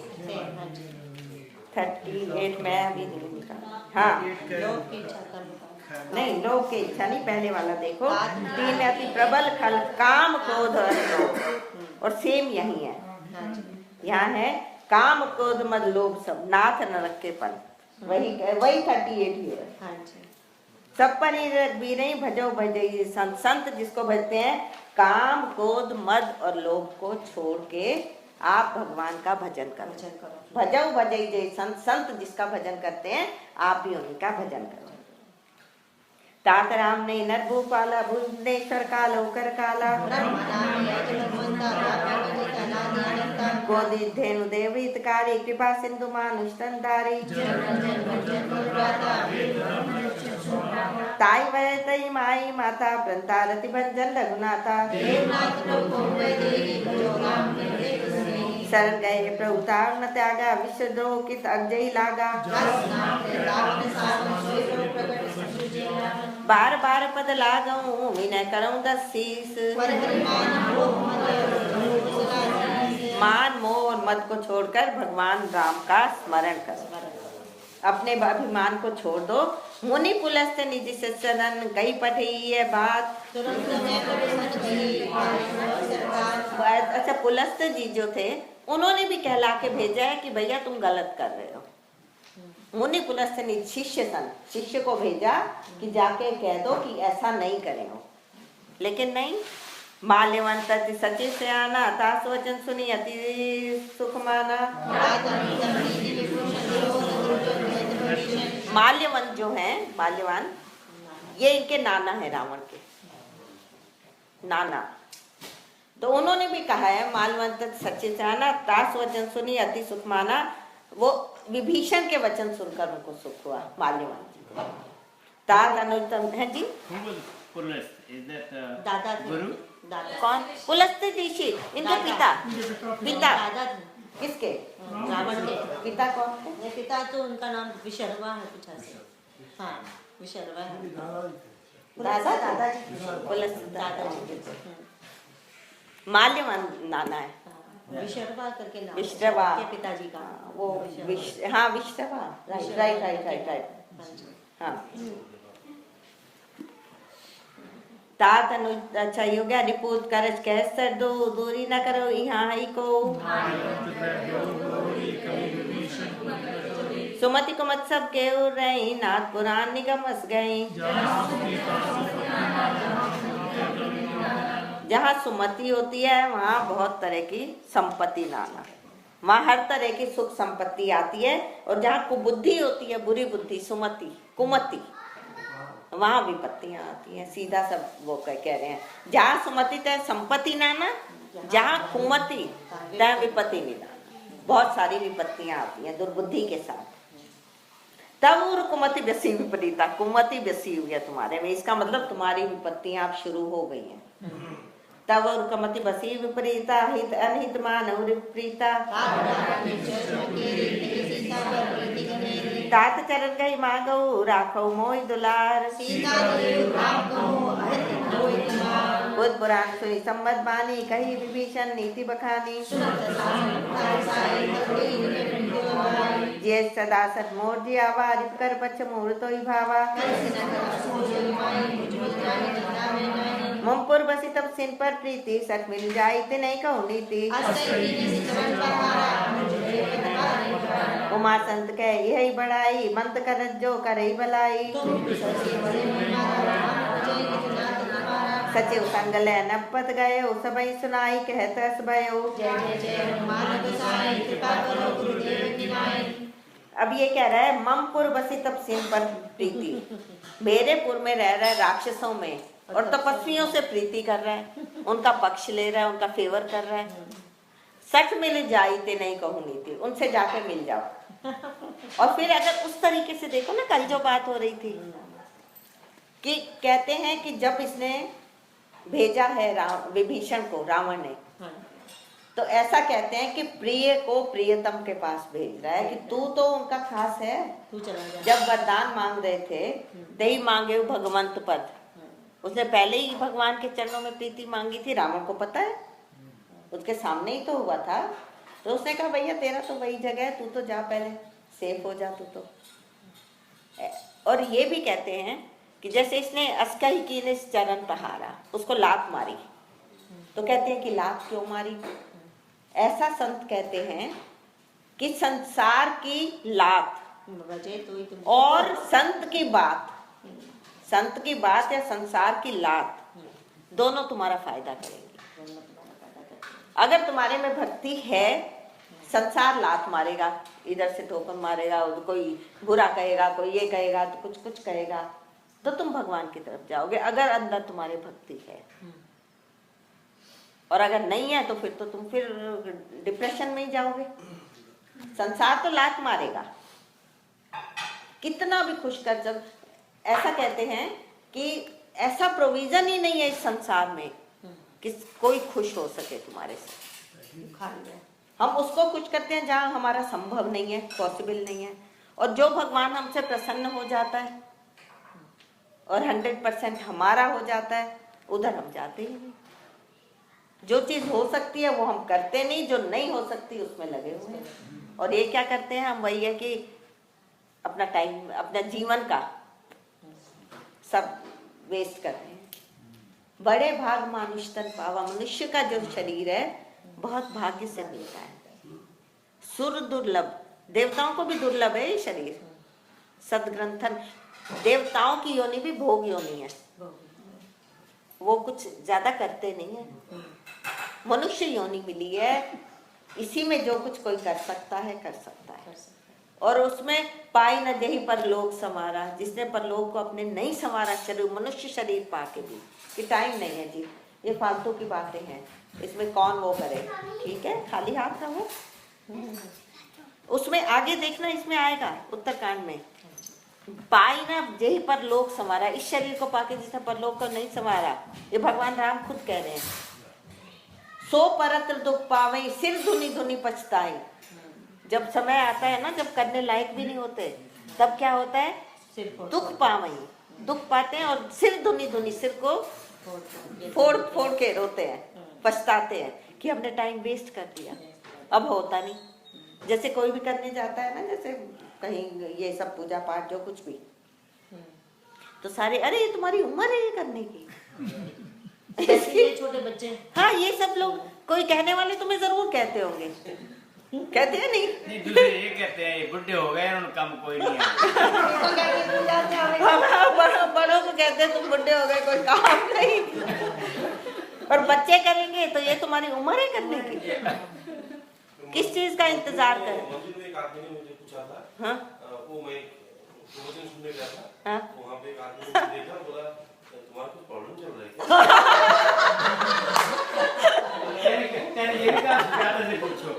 38 में अभी नहीं लिखा। हाँ लोभ की इच्छा दंभ पर नहीं, लोभ की इच्छा नहीं, पहले वाला देखो। तीन अति प्रबल खल काम क्रोध और लोभ, और सेम यही है, यहाँ है काम क्रोध मद लोभ सब नाथ नरक के फल। वही 38 ही है। सब पर वीर भजो भजे संत, संत जिसको भजते हैं काम क्रोध मद और लोभ को छोड़ के आप भगवान का भजन करो। भजऊ भजई जय संत, संत जिसका भजन करते हैं आप भी उन्हीं का भजन करो। तात राम ने नर भूपाला, भुवनेश्वर कालो कर काला, गोदी धेनु देव हितकारी, कृपा सिंधु मानुष तंदारी, ताई वह तई माई माता, प्रंतारति भंजन रघुनाथा, शरण गए प्रभु तार न त्यागा, विश्वद्रोह कित अजय लागा, बार बार पद लागऊं विनय करऊं दस शीस, मान मोह मत को छोड़कर भगवान राम का स्मरण करो। अपने अभिमान को छोड़ दो। मुनि पुलस्त निज सदन कही पठी ये बात। अच्छा, पुलस्त जी जो थे उन्होंने भी कहला के भेजा है कि भैया तुम गलत कर रहे हो। मुनि पुलस्त ने शिष्य को भेजा कि जाके कह दो कि ऐसा नहीं करेंगे, लेकिन नहीं। माल्यवंत सचिव से आना, तास वचन सुनी अति सुख माना। माल्यवंत जो है, माल्यवान ये इनके नाना है, रावण के नाना। तो उन्होंने भी कहा है माल्यवंत सचिव से आना, तास वचन सुनी अति सुख माना। वो विभीषण के वचन सुनकर उनको सुख हुआ माल्यवान जी को। तात अनुत्तम है जी। दादा गुरु कौन? पुलस्त ऋषि, इनके पिता दादा किसके? रावण के पिता कौन थे? ये पिता तो उनका नाम विशर्वा है कुछ ऐसे। हाँ, विशर्वा है। दादाजी पुलस्त दादाजी। माल्यवान नाना है, विशर्वा करके नाम विश्रवा के पिताजी का। वो हाँ विश्रवा, राइट हाँ। तात अनुज अच्छा हो गया। निपुत करज कह सर दो, दूरी न करो यहाँ ही को। सुमति कुमत सब के उड़ रही, नाथ पुराण निगमस गई। जहाँ सुमति होती है वहाँ बहुत तरह की संपत्ति नाना, वहाँ हर तरह की सुख संपत्ति आती है। और जहाँ कुबुद्धि होती है, बुरी बुद्धि, सुमति कुमति, वहाँ विपत्तियां आती हैं। सीधा सब वो कह रहे हैं, जहाँ सुमति तय संपत्ति नाना, जहाँ कुमति तय विपत्ति निदाना। बहुत सारी विपत्तियां आती हैं दुर्बुद्धि के साथ। तब और कुमति व्यसी विपरीता, कुमति व्यसी हुई है तुम्हारे में, इसका मतलब तुम्हारी विपत्तियां अब शुरू हो गई हैं। तब और कुमति बसी विपरीता, हित अनहित मानव विपरीता। तात चरण गई मांगो, राखो मोहि दुलार। बुद्ध पुराण सुनी संबत बानी, कही विभीषण नीति बखानी। ये सदा सत मोर जी आवा, कर पक्ष मोर तो ही भावा। मुमपुर बसी तब सिन पर प्रीति, सट मिल जाई ते नहीं कहूँ नीति। उमा संत कह यही बड़ाई, मंत करत जो करई भलाई। सचिव संग ले नपत गयो, सबई सुनाई कहत हस भयो। अब ये कह रहा है ममपुर बसी तब सिन पर प्रीति, मेरे पुर में रह रहा है राक्षसों में और तपस्वियों से प्रीति कर रहा है, उनका पक्ष ले रहा है, उनका फेवर कर रहा है। सच मिल जाई ते नहीं कहूँ नीति, उनसे जाके मिल जाओ। और फिर अगर उस तरीके से देखो ना, कल जो बात हो रही थी कि कहते हैं कि जब इसने भेजा है विभीषण को रावण ने, तो ऐसा कहते हैं कि प्रिय को प्रियतम के पास भेज रहा है कि तू तो उनका खास है, तू चला जा। जब वरदान मांग रहे थे तही मांगे भगवंत पद, उसने पहले ही भगवान के चरणों में प्रीति मांगी थी। रावण को पता है, उसके सामने ही तो हुआ था। तो उसने कहा भैया तेरा तो वही जगह है, तू तो जा, पहले सेफ हो जा तू तो। और ये भी कहते हैं कि जैसे इसने अस्कही की ने चरण पहाड़ा, उसको लात मारी, तो कहते हैं कि लात क्यों मारी? ऐसा संत कहते हैं कि संसार की लात और संत की बात, संत की बात या संसार की लात, दोनों तुम्हारा फायदा करेंगे। अगर तुम्हारे में भक्ति है, संसार लात मारेगा, इधर से ठोकर मारेगा, कोई बुरा कहेगा, कोई ये कहेगा, तो कुछ कहेगा, तो तुम भगवान की तरफ जाओगे अगर अंदर तुम्हारी भक्ति है। और अगर नहीं है तो फिर तो तुम फिर डिप्रेशन में ही जाओगे। संसार तो लात मारेगा, कितना भी खुश कर। जब ऐसा कहते हैं कि ऐसा प्रोविजन ही नहीं है इस संसार में कि कोई खुश हो सके तुम्हारे से। हम उसको खुश करते हैं जहाँ हमारा संभव नहीं है, पॉसिबल नहीं है। और जो भगवान हमसे प्रसन्न हो जाता है और 100% हमारा हो जाता है, उधर हम जाते ही नहीं। जो चीज हो सकती है वो हम करते नहीं, जो नहीं हो सकती उसमें लगे हुए हैं। और ये क्या करते हैं हम, वही है कि अपना टाइम, अपना जीवन का सब वेस्ट कर रहे हैं। बड़े भाग मानुष तन पावा, मनुष्य का जो शरीर है बहुत भाग्य से मिलता है। सुर दुर्लभ, देवताओं को भी दुर्लभ है ये शरीर। सदग्रंथन, देवताओं की योनि भी भोग योनि है, वो कुछ ज्यादा करते नहीं है। मनुष्य योनि मिली है, इसी में जो कुछ कोई कर सकता है कर सकता है। और उसमें पाई न जही परलोक संवारा, जिसने परलोक को अपने नहीं संवारा शरीर, मनुष्य शरीर पाके भी कि टाइम नहीं है जी, ये फालतू की बातें हैं, इसमें कौन वो करे। ठीक है, खाली हाथ रहो। उसमें आगे देखना, इसमें आएगा उत्तरकांड में, पाई ना जही परलोक संवारा, इस शरीर को पाके जिसने परलोक को नहीं संवारा, ये भगवान राम खुद कह रहे हैं। सो परत्र दुख पावे, सिर धुनी धुनी पछताई। जब समय आता है ना, जब करने लायक भी नहीं होते, तब क्या होता है, दुख पावे, दुख पाते हैं और सिर धुनी धुनी, सिर को फोड़ फोड़ के रोते हैं, पछताते हैं कि हमने टाइम वेस्ट कर दिया। अब होता नहीं, जैसे कोई भी करने जाता है ना, जैसे कहीं ये सब पूजा पाठ जो कुछ भी, तो सारे अरे ये तुम्हारी उम्र है ये करने की। छोटे बच्चे, हाँ, ये सब लोग, कोई कहने वाले तुम्हें जरूर कहते होंगे, कहते हैं नहीं दूसरे ये कहते हैं ये बुढ़े हो गए, उनका काम कोई नहीं है। बड़ों को कहते हैं तुम बुढ़े हो गए, कोई काम नहीं। और बच्चे करेंगे तो ये तुम्हारी उम्र है करने की। किस चीज का इंतजार करें। मंदिर में एक आदमी ने मुझे पूछा था, हाँ? वो मैं प्रवचन सुनने गया था, हाँ? वहाँ पे एक आदमी ने मुझे देखा, बोला तुम्हारा कुछ प्रॉब्लम चल रहा है ये भी कहा ज्यादा से पूछो।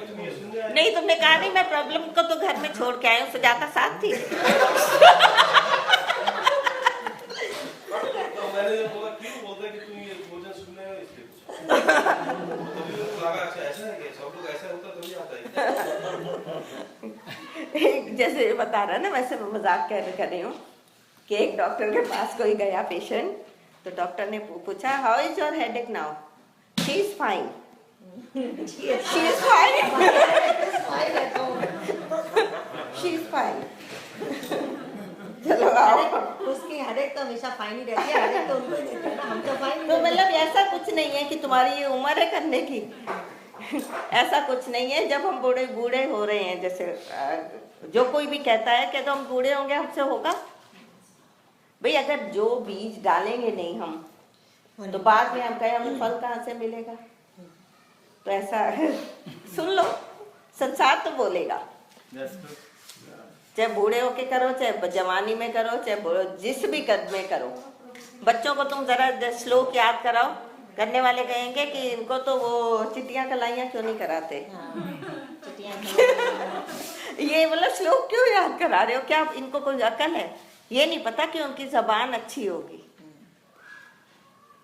तुम ये सुन रहे हो? नहीं, तुमने कहा नहीं, मैं प्रॉब्लम को तो घर में छोड़ के आया हूँ, सुजाता साथ थी। तो मैंने बोला क्यों, बोलते कि तुम ये प्रवचन सुन रहे हो इसलिए पूछा। तभी मुझे लगा अच्छा ऐसा है कि सब लोग ऐसा होता तभी आता है। एक जैसे बता रहा ना, वैसे मैं मजाक कर रही हूँ कि एक डॉक्टर के पास कोई गया पेशेंट, तो डॉक्टर ने पूछा how is your headache now, she is fine, she is fine, she is fine. चलो आओ। उसकी हेडेक तो हमेशा फाइन ही रहती है, हेडेक तो उनको ही देते हैं ना, हम तो फाइन तो मतलब ऐसा कुछ नहीं है कि तुम्हारी ये उम्र है करने की। ऐसा कुछ नहीं है। जब हम बूढ़े बूढ़े हो रहे हैं, जैसे जो कोई भी कहता है कि तो हम बूढ़े होंगे, हमसे होगा भाई। अगर जो बीज डालेंगे नहीं हम, तो बाद में हम कहें हमें फल कहाँ से मिलेगा। तो ऐसा सुन लो, संसार तो बोलेगा, चाहे बूढ़े होके करो, चाहे जवानी में करो, चाहे जिस भी कद में करो। बच्चों को तुम जरा श्लोक याद कराओ, करने वाले कहेंगे कि इनको तो वो चिट्टियां कलाइयां क्यों नहीं कराते। ये मतलब श्लोक क्यों याद करा रहे हो, क्या इनको कोई अकल है? ये नहीं पता कि उनकी जबान अच्छी होगी,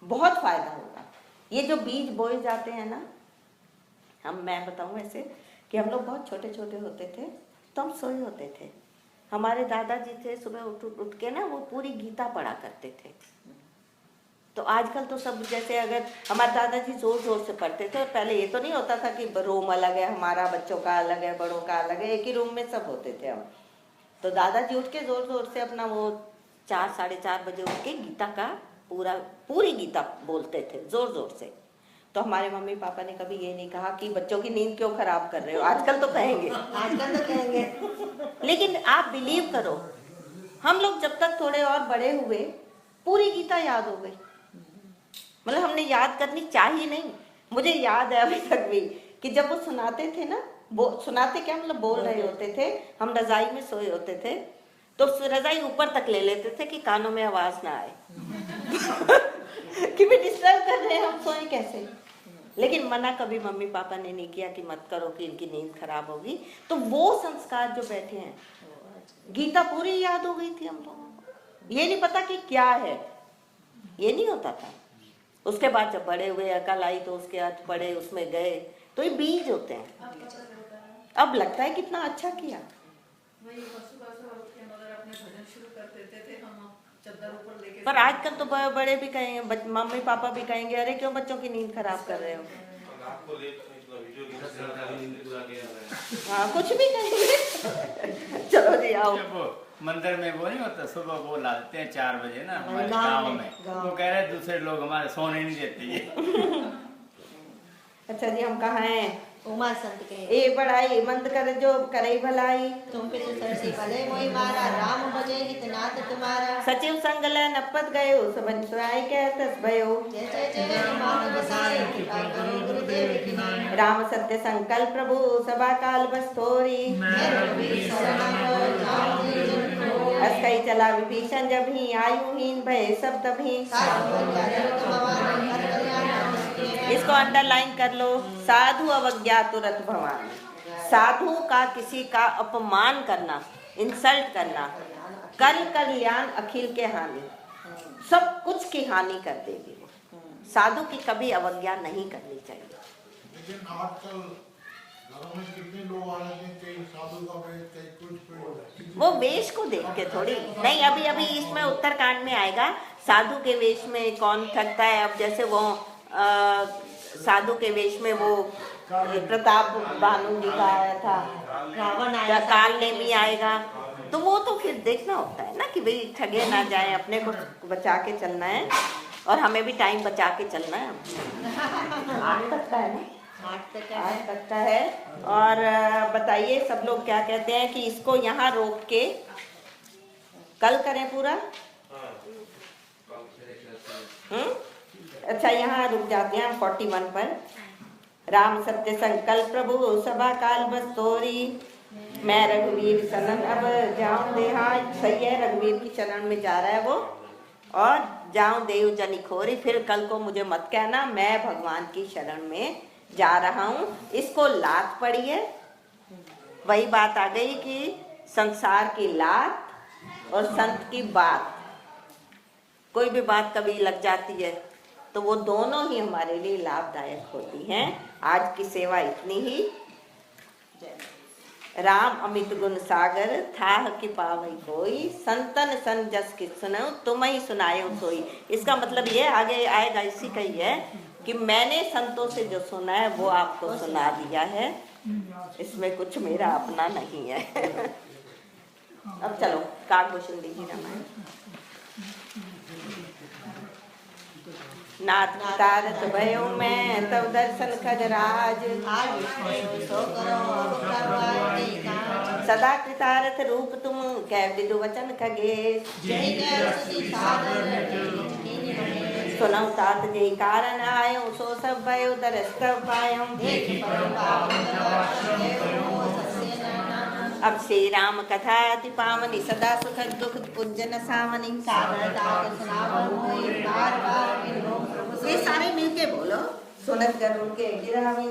बहुत फायदा होगा। ये जो बीज बोए जाते हैं ना, मैं बताऊं ऐसे कि हम लोग बहुत छोटे छोटे होते थे तो हम सोए होते थे। हमारे दादाजी थे, सुबह उठ के ना वो पूरी गीता पढ़ा करते थे। तो आजकल तो सब, जैसे अगर हमारे दादाजी जोर जोर से पढ़ते थे, और पहले ये तो नहीं होता था कि रूम अलग है हमारा, बच्चों का अलग है, बड़ों का अलग है, एक ही रूम में सब होते थे हम। तो दादाजी उठ के जोर जोर से अपना वो 4 साढ़े 4 बजे उठ के गीता का पूरी गीता बोलते थे जोर जोर से। तो हमारे मम्मी पापा ने कभी ये नहीं कहा कि बच्चों की नींद क्यों खराब कर रहे हो। आजकल तो कहेंगे, आजकल तो कहेंगे। लेकिन आप बिलीव करो, हम लोग जब तक थोड़े और बड़े हुए पूरी गीता याद हो गई। मतलब हमने याद करनी चाहिए नहीं, मुझे याद है अभी तक भी कि जब वो सुनाते थे ना, वो सुनाते क्या मतलब बोल रहे होते थे, हम रजाई में सोए होते थे तो रजाई ऊपर तक ले लेते थे कि कानों में आवाज ना आए कि भी डिस्टर्ब कर रहे हैं, हम सोए कैसे। लेकिन मना कभी मम्मी पापा ने नहीं किया कि मत करो कि इनकी नींद खराब होगी। तो वो संस्कार जो बैठे हैं, गीता पूरी याद हो गई थी हम लोगों को, ये नहीं पता कि क्या है, ये नहीं होता था। उसके बाद जब बड़े हुए, अकल आई तो उसके अर्थ पढ़े, उसमें गए, तो ये बीज होते हैं। अब लगता है कितना अच्छा किया। वही सुबह उठ के मगर अपने भजन शुरू कर देते थे, हम चद्दर ऊपर लेके। पर आजकल तो बड़े भी कहेंगे, मम्मी पापा भी कहेंगे, अरे क्यों बच्चों की नींद खराब कर रहे हो। आपको लेट वीडियो पूरा किया। हाँ कुछ भी कहेंगे। चलो जी आओ। जब वो मंदिर में वो नहीं होता, सुबह वो लाते हैं 4 बजे ना हमारे गाँव गाँव में, में, गाँव। वो कह रहे हैं दूसरे लोग हमारे सोने नहीं देते ये। अच्छा जी हम कहाँ हैं? उमा संत के ए बड़ाई मंद कर जो करे भलाई, तुम पे तो सरसी भले मोहि मारा, राम भजे हित नाथ तुम्हारा। सचिव संगल नपत गयो, सबन सुराय कहतस भयो। जय जय जय मान बसाई, कृपा करो गुरुदेव की नाम। राम सत्य संकल्प प्रभु सभा काल बस थोरी, मैं रघुवीर शरण को जाऊं जन को। अस कई चला विभीषण जब ही, आयुहीन भय सब तभी। साधु अज्ञानी भवानी, हर कल्याण के। इसको अंडरलाइन कर लो, साधु अवज्ञा तुरत भवान। साधु का किसी का अपमान करना, इंसल्ट करना, कल कल्याण अखिल के हानि, सब कुछ की हानि कर देगी वो। साधु की कभी अवज्ञा नहीं करनी चाहिए। लेकिन आजकल घरों में कितने लोग आ रहे हैं, कई साधु का वेश, कई कुछ वो वेश को देख के थोड़ी नहीं। अभी अभी इसमें उत्तरकांड में आएगा साधु के वेश में कौन ठगता है। अब जैसे वो साधु के वेश में वो प्रताप भानु जी का आया था, रावण या आया था। काल नेमी आएगा, तो वो तो फिर देखना होता है ना कि भाई ठगे ना जाए, अपने को बचा के चलना है और हमें भी टाइम बचा के चलना है। 8 तक का है ना, 8 तक 8 तक का है। और बताइए सब लोग क्या कहते हैं कि इसको यहाँ रोक के कल करें पूरा। अच्छा यहाँ रुक जाते हैं हम 41 पर। राम सत्य संकल्प प्रभु सभा काल बस तोरी, मैं रघुवीर शरण अब जाऊं देहा। सही है, रघुवीर की शरण में जा रहा है वो, और जाऊं देव जनि खोरी। फिर कल को मुझे मत कहना, मैं भगवान की शरण में जा रहा हूँ। इसको लात पड़ी है, वही बात आ गई कि संसार की लात और संत की बात, कोई भी बात कभी लग जाती है तो वो दोनों ही हमारे लिए लाभदायक होती हैं। आज की सेवा इतनी ही। राम अमित गुण सागर, थाह कि पावई कोई, संतन सन जस की सुनो, तुम ही सुनायो सोई। इसका मतलब ये आगे आएगा, इसी का ही है कि मैंने संतों से जो सुना है वो आपको सुना दिया है, इसमें कुछ मेरा अपना नहीं है। अब चलो काकभूषण दीजिए रामायण। नाथ तारत भयो मैं तब दर्शन खजराज, आज विष्णु सो करो अब करवाई काम। सदा कृतारथ रूप तुम कै विदु वचन खगेश। जय जय सुधि सागर कीनी महेश। सुनऊ तात जय कारण आयो, सो सब भयो दरस तब पायो। देख परो पावन दर्शन देवो सस्य नयना। अब श्री राम कथा अति पावनी, सदा सुख दुख पुंजन सावनी। सागर तात सुनावो मोहि, बार बार विनो प्रभु ये सारे मिलके बोलो। सुनत गरुड़ के गिरावी।